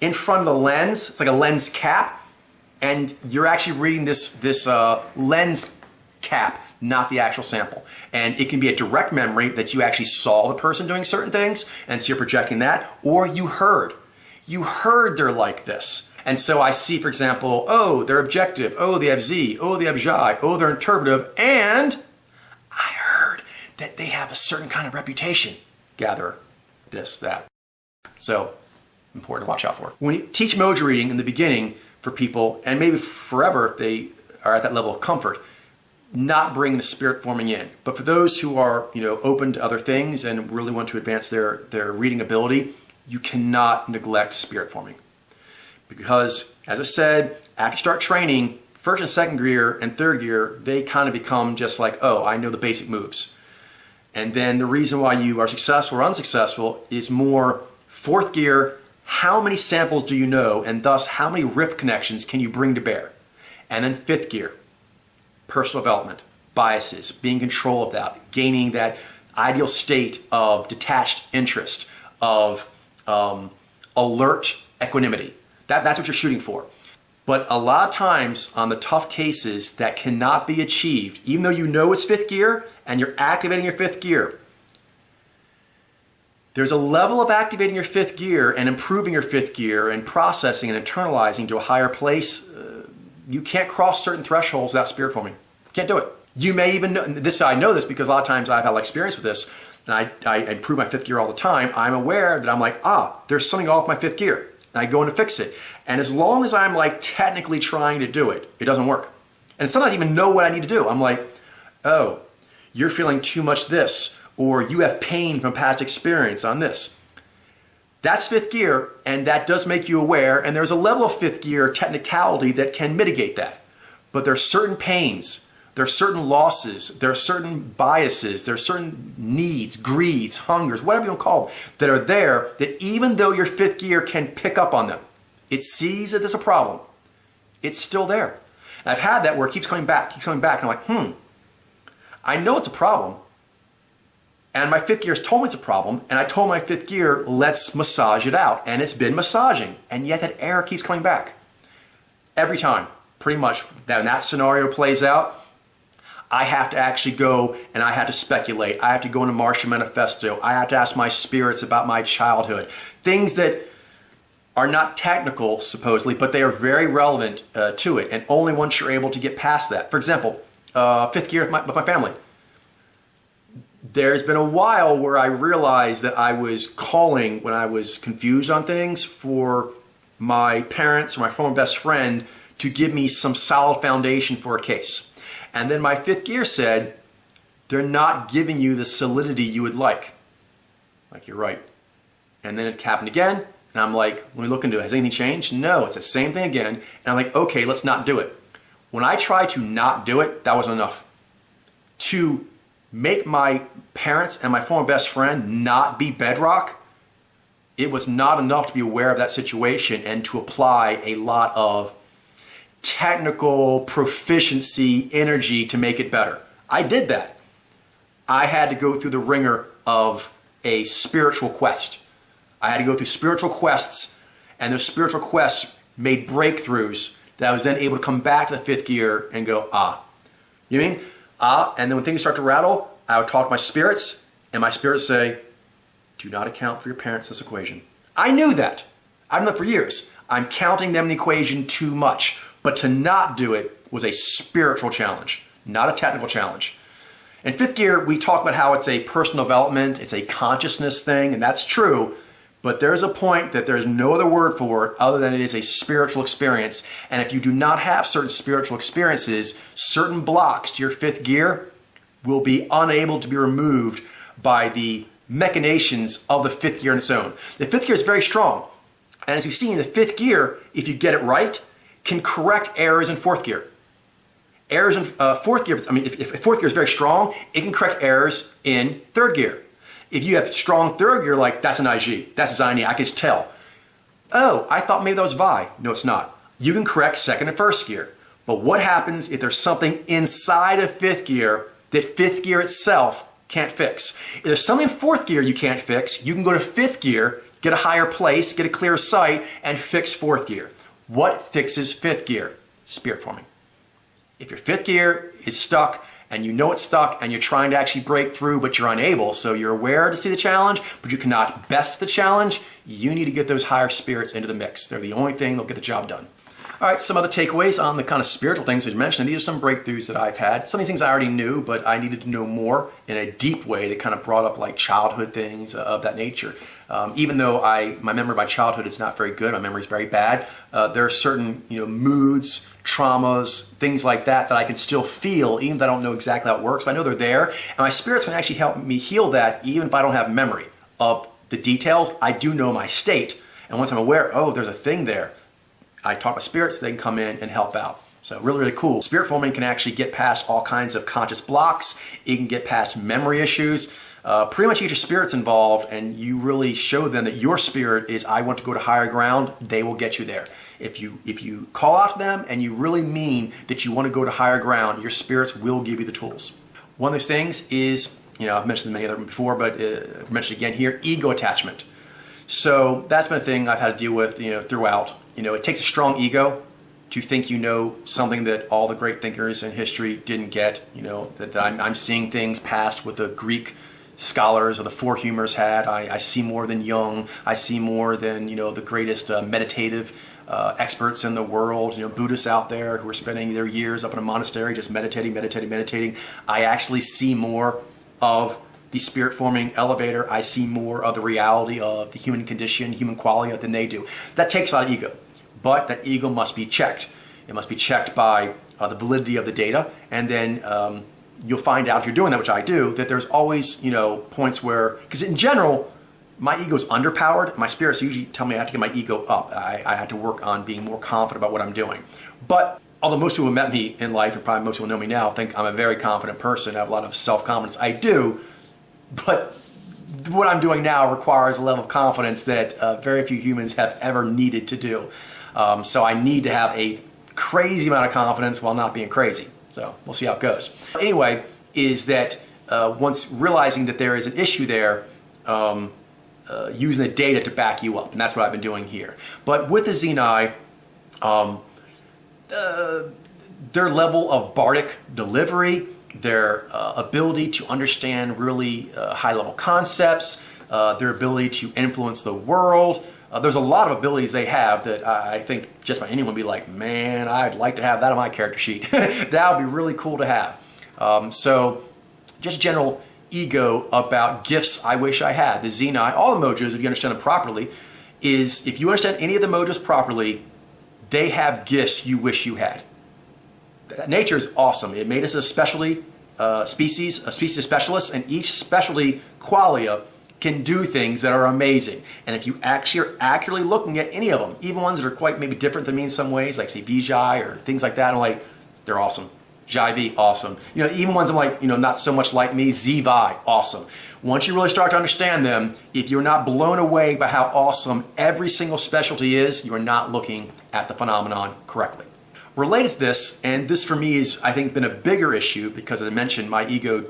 in front of the lens. It's like a lens cap, and you're actually reading this lens cap, not the actual sample. And it can be a direct memory that you actually saw the person doing certain things, and so you're projecting that, or you heard they're like this. And so I see, for example, oh, they're objective, oh, they have Z, oh, they have Zhy, oh, they're interpretive, and I heard that they have a certain kind of reputation. Gather this, that. So, important to watch out for. When you teach emoji reading in the beginning for people, and maybe forever if they are at that level of comfort, not bring the spirit forming in. But for those who are, open to other things and really want to advance their reading ability, you cannot neglect spirit forming. Because, as I said, after you start training, first and second gear and third gear, they kind of become just like, oh, I know the basic moves. And then the reason why you are successful or unsuccessful is more fourth gear, how many samples do you know, and thus how many riff connections can you bring to bear? And then fifth gear, personal development, biases, being in control of that, gaining that ideal state of detached interest, of alert equanimity. That's what you're shooting for. But a lot of times on the tough cases that cannot be achieved, even though you know it's fifth gear and you're activating your fifth gear, there's a level of activating your fifth gear and improving your fifth gear and processing and internalizing to a higher place. You can't cross certain thresholds without spirit forming. You can't do it. You may even know this. I know this because a lot of times I've had experience with this, and I improve my fifth gear all the time. I'm aware that I'm like, there's something off my fifth gear, and I go in to fix it. And as long as I'm technically trying to do it, it doesn't work. And sometimes I even know what I need to do. I'm like, oh, you're feeling too much this, or you have pain from past experience on this. That's fifth gear, and that does make you aware, and there's a level of fifth gear technicality that can mitigate that. But there are certain pains, there are certain losses, there are certain biases, there are certain needs, greeds, hungers, whatever you want to call them, that are there that even though your fifth gear can pick up on them, it sees that there's a problem, it's still there. And I've had that where it keeps coming back, and I'm like, I know it's a problem. And my fifth gear has told me it's a problem, and I told my fifth gear, let's massage it out. And it's been massaging, and yet that error keeps coming back. Every time, pretty much, when that scenario plays out, I have to actually go and I have to speculate. I have to go into Martian Manifesto. I have to ask my spirits about my childhood. Things that are not technical, supposedly, but they are very relevant to it. And only once you're able to get past that. For example, fifth gear with my family. There's been a while where I realized that I was calling when I was confused on things for my parents or my former best friend to give me some solid foundation for a case. And then my fifth gear said, they're not giving you the solidity you would like. Like, you're right. And then it happened again, and I'm like, let me look into it. Has anything changed? No, it's the same thing again. And I'm like, okay, let's not do it. When I tried to not do it, that wasn't enough. To make my parents and my former best friend not be bedrock, it was not enough to be aware of that situation and to apply a lot of technical proficiency energy to make it better. I did that. I had to go through the ringer of a spiritual quest. I had to go through spiritual quests, and those spiritual quests made breakthroughs that I was then able to come back to the fifth gear and go, You mean? And then when things start to rattle, I would talk to my spirits, and my spirits say, do not account for your parents in this equation. I knew that. I've known that for years. I'm counting them in the equation too much. But to not do it was a spiritual challenge, not a technical challenge. In fifth gear, we talk about how it's a personal development, it's a consciousness thing, and that's true. But there's a point that there's no other word for it other than it is a spiritual experience. And if you do not have certain spiritual experiences, certain blocks to your fifth gear will be unable to be removed by the machinations of the fifth gear on its own. The fifth gear is very strong. And as you see in the fifth gear, if you get it right, can correct errors in fourth gear. Errors in fourth gear, if fourth gear is very strong, it can correct errors in third gear. If you have strong third gear, like that's an IG, that's a Zyy'nai, I can just tell. Oh, I thought maybe that was Vi. No, it's not. You can correct second and first gear. But what happens if there's something inside of fifth gear that fifth gear itself can't fix? If there's something in fourth gear you can't fix, you can go to fifth gear, get a higher place, get a clearer sight, and fix fourth gear. What fixes fifth gear? Spirit forming. If your fifth gear is stuck, and you know it's stuck, and you're trying to actually break through, but you're unable, so you're aware to see the challenge, but you cannot best the challenge, you need to get those higher spirits into the mix. They're the only thing that'll get the job done. All right, some other takeaways on the kind of spiritual things as you mentioned. And these are some breakthroughs that I've had. Some of these things I already knew, but I needed to know more in a deep way that kind of brought up like childhood things of that nature. Even though my memory of my childhood is not very good, my memory is very bad, there are certain moods, traumas, things like that I can still feel, even if I don't know exactly how it works, but I know they're there. And my spirits can actually help me heal that even if I don't have memory of the details. I do know my state. And once I'm aware, oh, there's a thing there, I talk to spirits, they can come in and help out. So really, really cool. Spirit forming can actually get past all kinds of conscious blocks. It can get past memory issues. Pretty much get your spirits involved, and you really show them that your spirit is, I want to go to higher ground, they will get you there. If you call out to them and you really mean that you want to go to higher ground, your spirits will give you the tools. One of those things is, I've mentioned many other before, but mention again here, ego attachment. So that's been a thing I've had to deal with, throughout. It takes a strong ego to think you know something that all the great thinkers in history didn't get. That I'm seeing things past what the Greek scholars of the four humors had. I see more than Jung. I see more than the greatest meditative experts in the world, Buddhists out there who are spending their years up in a monastery just meditating. I actually see more of the spirit-forming elevator. I see more of the reality of the human condition, human qualia than they do. That takes a lot of ego, but that ego must be checked. It must be checked by the validity of the data, and then you'll find out if you're doing that, which I do, that there's always points where, because in general, my ego's underpowered. My spirits usually tell me I have to get my ego up. I have to work on being more confident about what I'm doing. But although most people who met me in life, and probably most people know me now, think I'm a very confident person, I have a lot of self-confidence. I do, but what I'm doing now requires a level of confidence that very few humans have ever needed to do. So I need to have a crazy amount of confidence while not being crazy. So we'll see how it goes. Anyway, is that once realizing that there is an issue there, using the data to back you up. And that's what I've been doing here. But with the Zyy'nai, their level of bardic delivery, their ability to understand really high-level concepts, their ability to influence the world. There's a lot of abilities they have that I think just about anyone would be like, man, I'd like to have that on my character sheet. That would be really cool to have. So just general ego about gifts I wish I had. The Zyy'nai, all the mojos, if you understand them properly, is if you understand any of the mojos properly, they have gifts you wish you had. Nature is awesome. It made us a species of specialists, and each specialty qualia can do things that are amazing. And if you actually are accurately looking at any of them, even ones that are quite maybe different than me in some ways, like say Zyy'nai or things like that, I'm like, they're awesome. Zyy'nai, awesome. Even ones I'm like, not so much like me, Zyy'nai, awesome. Once you really start to understand them, if you're not blown away by how awesome every single specialty is, you are not looking at the phenomenon correctly. Related to this, and this for me is, I think, been a bigger issue because, as I mentioned, my ego,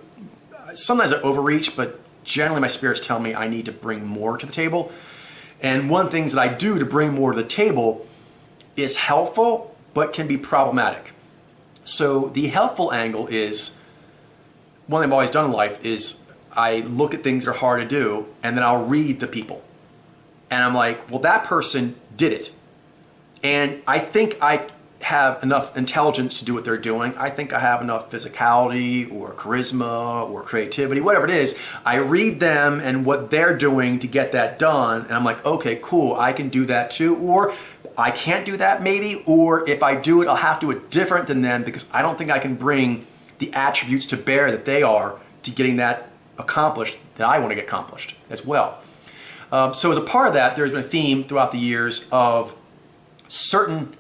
sometimes I overreach, but generally my spirits tell me I need to bring more to the table. And one of the things that I do to bring more to the table is helpful, but can be problematic. So the helpful angle is, one thing I've always done in life is I look at things that are hard to do, and then I'll read the people. And I'm like, well, that person did it. And I think I have enough intelligence to do what they're doing. I think I have enough physicality or charisma or creativity, whatever it is. I read them and what they're doing to get that done, and I'm like, okay, cool, I can do that too. Or I can't do that maybe, or if I do it, I'll have to do it different than them because I don't think I can bring the attributes to bear that they are to getting that accomplished that I want to get accomplished as well. So as a part of that, there's been a theme throughout the years of certain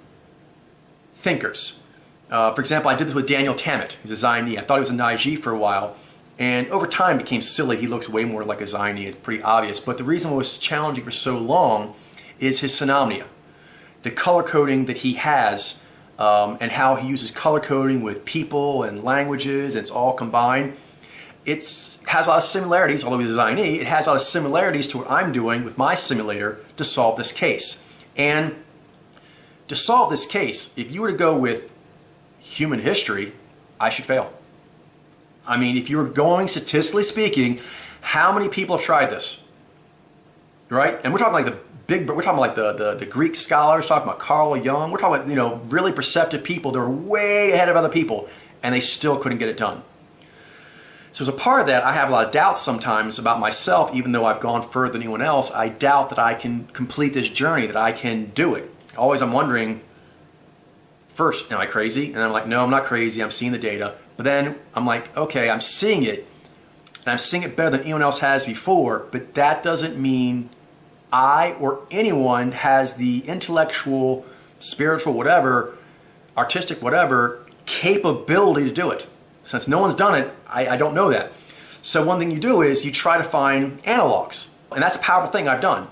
thinkers. For example, I did this with Daniel Tammet, who's a Zyy'nai. I thought he was a Nai for a while, and over time it became silly. He looks way more like a Zyy'nai. It's pretty obvious. But the reason it was challenging for so long is his synamnia, the color coding that he has, and how he uses color coding with people and languages, and it's all combined. It has a lot of similarities, although he's a Zyy'nai, it has a lot of similarities to what I'm doing with my simulator to solve this case. And to solve this case, if you were to go with human history, I should fail. I mean, if you were going statistically speaking, how many people have tried this? Right? And we're talking like we're talking like the Greek scholars, talking about Carl Jung, we're talking about, really perceptive people that are way ahead of other people, and they still couldn't get it done. So as a part of that, I have a lot of doubts sometimes about myself, even though I've gone further than anyone else. I doubt that I can complete this journey, that I can do it. Always I'm wondering, first, am I crazy? And I'm like, no, I'm not crazy. I'm seeing the data. But then I'm like, okay, I'm seeing it, and I'm seeing it better than anyone else has before, but that doesn't mean I or anyone has the intellectual, spiritual, whatever, artistic, whatever, capability to do it. Since no one's done it, I don't know that. So one thing you do is you try to find analogs. And that's a powerful thing I've done.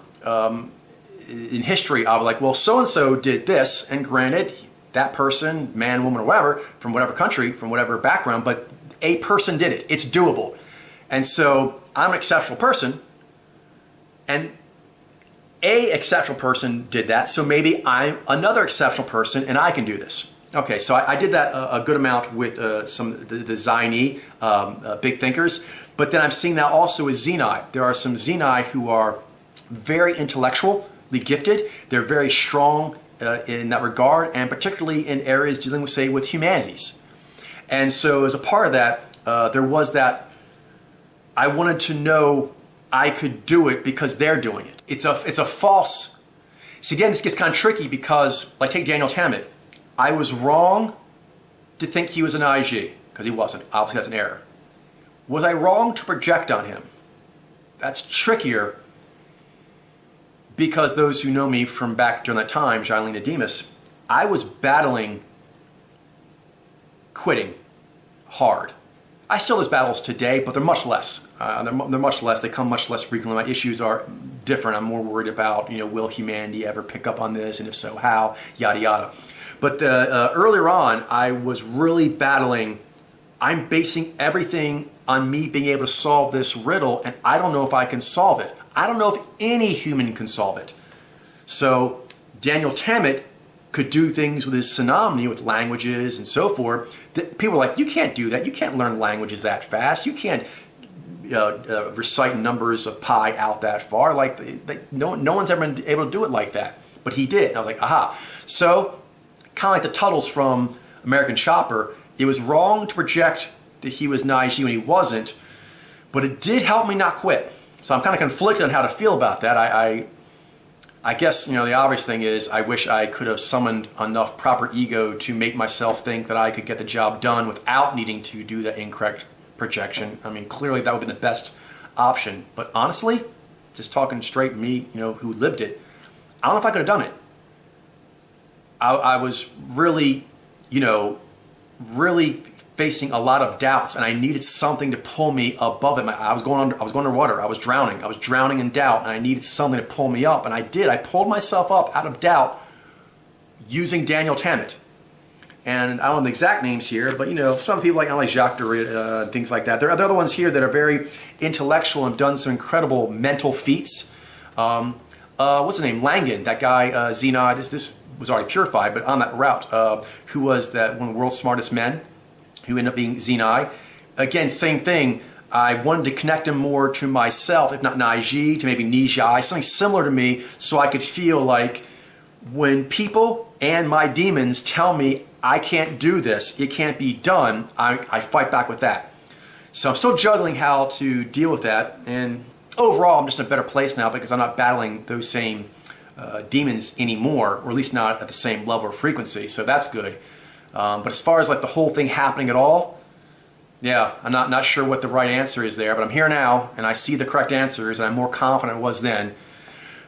In history, I was like, well, so-and-so did this, and granted, that person, man, woman, or whatever, from whatever country, from whatever background, but a person did it. It's doable. And so I'm an exceptional person, and a exceptional person did that, so maybe I'm another exceptional person, and I can do this. Okay, so I did that a good amount with some of the Zyy'nai, big thinkers, but then I'm seeing that also with Zyy'nai. There are some Zyy'nai who are very intellectually gifted. They're very strong in that regard, and particularly in areas dealing with, say, with humanities. And so as a part of that, there was that I wanted to know I could do it because they're doing it. It's a false. So again, this gets kind of tricky because, like, take Daniel Tammet. I was wrong to think he was an IG because he wasn't. Obviously, that's an error. Was I wrong to project on him? That's trickier because those who know me from back during that time, Zyy'nai Demas, I was battling quitting hard. I still have those battles today, but they're much less. They're much less. They come much less frequently. My issues are different. I'm more worried about, will humanity ever pick up on this, and if so, how? Yada yada. But earlier on, I was really battling. I'm basing everything on me being able to solve this riddle, and I don't know if I can solve it. I don't know if any human can solve it. So Daniel Tammet could do things with his synonymy, with languages and so forth, that people are like, you can't do that. You can't learn languages that fast. You can't recite numbers of pi out that far. No one's ever been able to do it like that. But he did. And I was like, aha. So kind of like the Tuttles from American Chopper, it was wrong to project that he was Naiji when he wasn't, but it did help me not quit. So I'm kind of conflicted on how to feel about that. I guess, the obvious thing is I wish I could have summoned enough proper ego to make myself think that I could get the job done without needing to do the incorrect projection. I mean, clearly that would have been the best option. But honestly, just talking straight, me, who lived it, I don't know if I could have done it. I was really, really facing a lot of doubts, and I needed something to pull me above it. I was going underwater. I was drowning in doubt, and I needed something to pull me up, and I did. I pulled myself up out of doubt using Daniel Tammet. And I don't know the exact names here, but some of the people like Jacques Derrida, things like that. There are other ones here that are very intellectual and have done some incredible mental feats. What's the name? Langan, that guy, Zyy'nai, this was already purified, but on that route, who was one of the world's smartest men, who ended up being Zyy'nai. Again, same thing. I wanted to connect him more to myself, if not Naiji, to maybe Nijai, something similar to me, so I could feel like when people and my demons tell me I can't do this, it can't be done, I fight back with that. So I'm still juggling how to deal with that, and overall I'm just in a better place now because I'm not battling those same demons anymore, or at least not at the same level or frequency, so that's good. But as far as like the whole thing happening at all, yeah, I'm not sure what the right answer is there, but I'm here now and I see the correct answers and I'm more confident I was then.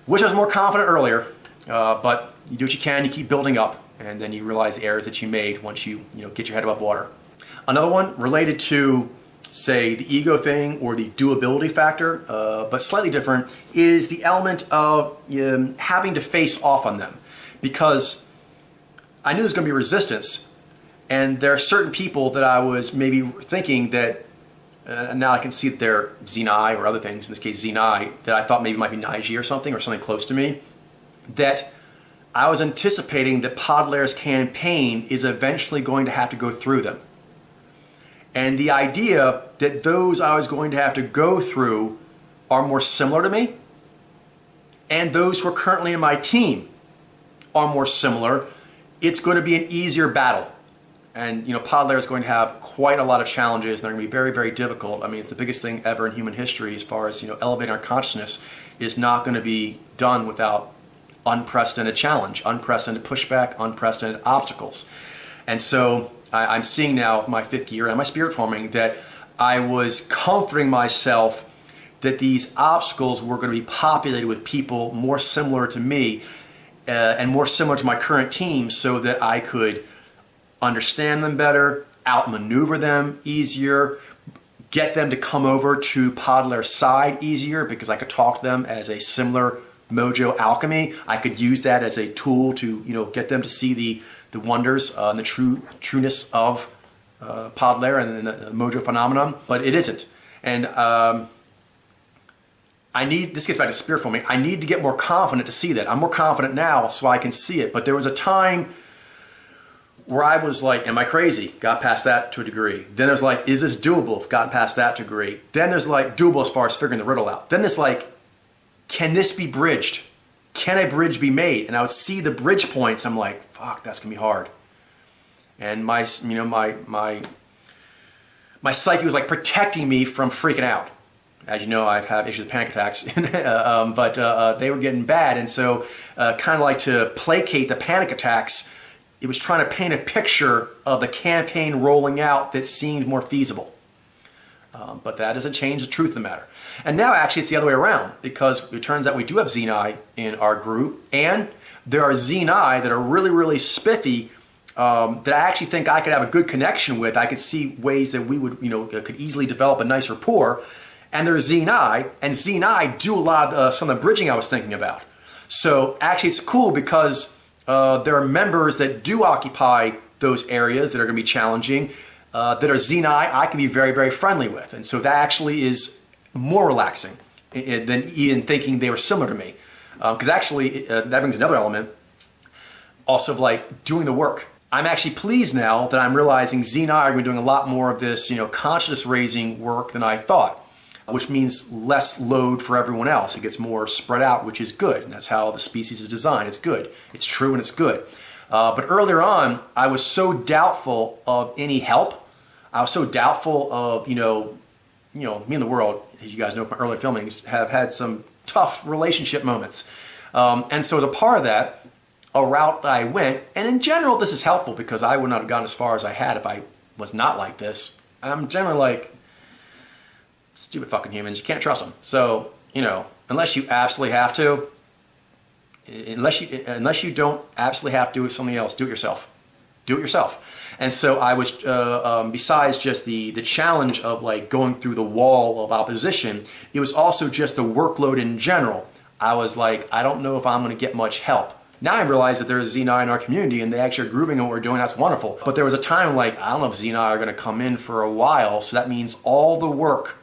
Wish I was more confident earlier, but you do what you can, you keep building up, and then you realize the errors that you made once you get your head above water. Another one related to, say, the ego thing or the doability factor, but slightly different, is the element of having to face off on them. Because I knew there was going to be resistance, and there are certain people that I was maybe thinking that, now I can see that they're Zyy'nai or other things, in this case Zyy'nai, that I thought maybe might be Naiji or something close to me, that I was anticipating that Podlair's campaign is eventually going to have to go through them. And the idea that those I was going to have to go through are more similar to me, and those who are currently in my team are more similar, it's going to be an easier battle. And Podlair is going to have quite a lot of challenges, and they're going to be very, very difficult. I mean, it's the biggest thing ever in human history as far as elevating our consciousness is not going to be done without unprecedented challenge, unprecedented pushback, unprecedented obstacles. And so I'm seeing now with my 5th year and my spirit forming that I was comforting myself that these obstacles were going to be populated with people more similar to me and more similar to my current team, so that I could understand them better, outmaneuver them easier, get them to come over to Podlair's side easier because I could talk to them as a similar mojo alchemy. I could use that as a tool to get them to see the wonders and the trueness of Podlair and the mojo phenomenon, but it isn't. And this gets back to spirit forming, I need to get more confident to see that. I'm more confident now so I can see it, but there was a time where I was like, am I crazy? Got past that to a degree. Then there's like, is this doable? Got past that degree. Then there's like, doable as far as figuring the riddle out. Then there's like, can this be bridged? can a bridge be made? And I would see the bridge points. I'm like, fuck, that's gonna be hard. And my psyche was like protecting me from freaking out. As you know, I've had issues with panic attacks, but they were getting bad. And so kind of like to placate the panic attacks, it was trying to paint a picture of the campaign rolling out that seemed more feasible. But that doesn't change the truth of the matter. And now actually it's the other way around, because it turns out we do have Zyy'nai in our group, and there are Zyy'nai that are really, really spiffy, that I actually think I could have a good connection with. I could see ways that we would, could easily develop a nice rapport. And there's Zyy'nai, and Zyy'nai do a lot of some of the bridging I was thinking about. So actually it's cool because there are members that do occupy those areas that are going to be challenging, that are Zyy'nai I can be very, very friendly with. And so that actually is more relaxing than even thinking they were similar to me. Because actually that brings another element also of like doing the work. I'm actually pleased now that I'm realizing Zyy'nai are going to be doing a lot more of this, consciousness raising work than I thought, which means less load for everyone else. It gets more spread out, which is good. And that's how the species is designed. It's good. It's true and it's good. But earlier on, I was so doubtful of any help. I was so doubtful of, me and the world, as you guys know from my earlier filmings, have had some tough relationship moments. And so as a part of that, a route that I went, and in general, this is helpful because I would not have gotten as far as I had if I was not like this. I'm generally like, stupid fucking humans, you can't trust them. So, unless you absolutely have to, unless you don't absolutely have to do something else, do it yourself. Do it yourself. And so I was, besides just the challenge of like going through the wall of opposition, it was also just the workload in general. I was like, I don't know if I'm going to get much help. Now I realize that there's Zyy'nai in our community and they actually are grooving on what we're doing. That's wonderful. But there was a time like, I don't know if Zyy'nai are going to come in for a while. So that means all the work,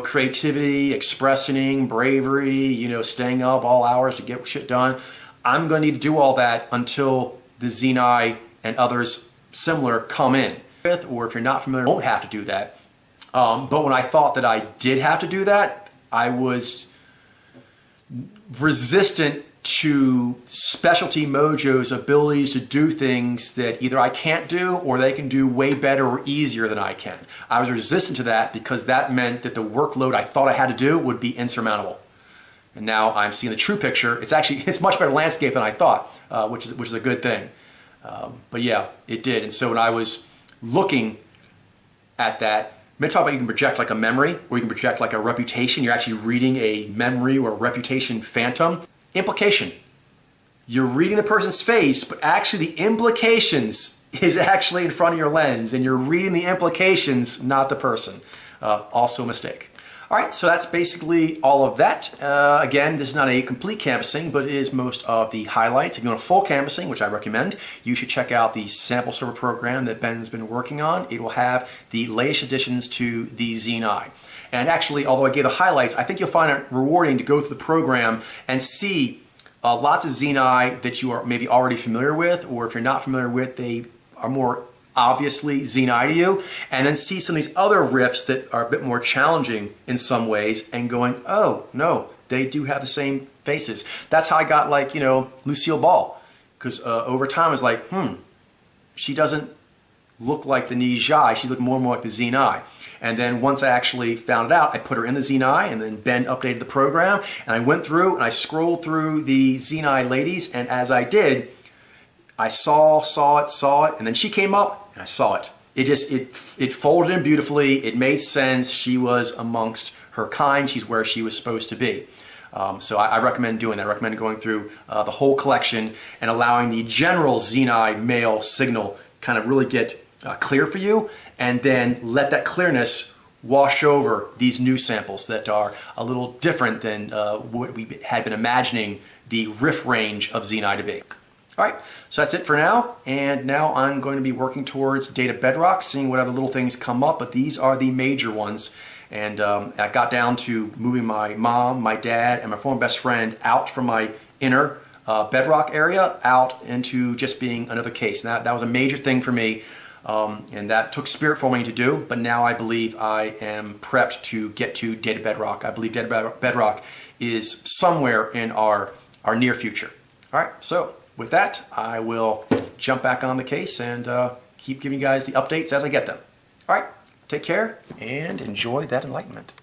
creativity, expressing, bravery, staying up all hours to get shit done. I'm going to need to do all that until the Zyy'nai and others similar come in. Or if you're not familiar, you won't have to do that. But when I thought that I did have to do that, I was resistant to Specialty Mojo's abilities to do things that either I can't do or they can do way better or easier than I can. I was resistant to that because that meant that the workload I thought I had to do would be insurmountable. And now I'm seeing the true picture. It's much better landscape than I thought, which is a good thing. But yeah, it did. And so when I was looking at that, I'm going to talk about you can project like a memory or you can project like a reputation. You're actually reading a memory or a reputation phantom. Implication. You're reading the person's face, but actually the implications is actually in front of your lens and you're reading the implications, not the person. Also a mistake. All right, so that's basically all of that. Again, this is not a complete canvassing, but it is most of the highlights. If you want a full canvassing, which I recommend, you should check out the sample server program that Ben's been working on. It will have the latest additions to the Zyy'nai. And actually, although I gave the highlights, I think you'll find it rewarding to go through the program and see lots of Zyy'nai that you are maybe already familiar with, or if you're not familiar with, they are more obviously Zyy'nai to you, and then see some of these other riffs that are a bit more challenging in some ways and going, oh, no, they do have the same faces. That's how I got like, Lucille Ball, because over time I was like, she doesn't look like the Zyy'nai, she looked more and more like the Zyy'nai. And then once I actually found it out, I put her in the Zyy'nai, and then Ben updated the program, and I went through and I scrolled through the Zyy'nai ladies, and as I did, I saw it, and then she came up, and I saw it. It folded in beautifully. It made sense. She was amongst her kind. She's where she was supposed to be. So I recommend doing that. I recommend going through the whole collection and allowing the general Zyy'nai male signal kind of really get clear for you, and then let that clearness wash over these new samples that are a little different than what we had been imagining the riff range of Zyy'nai to be. All right, so that's it for now, and now I'm going to be working towards Data Bedrock, seeing what other little things come up, but these are the major ones. And I got down to moving my mom, my dad, and my former best friend out from my inner Bedrock area out into just being another case. Now, that was a major thing for me, and that took spirit forming to do, but now I believe I am prepped to get to Data Bedrock. I believe Data Bedrock is somewhere in our our near future. All right, so with that, I will jump back on the case and keep giving you guys the updates as I get them. All right, take care and enjoy that enlightenment.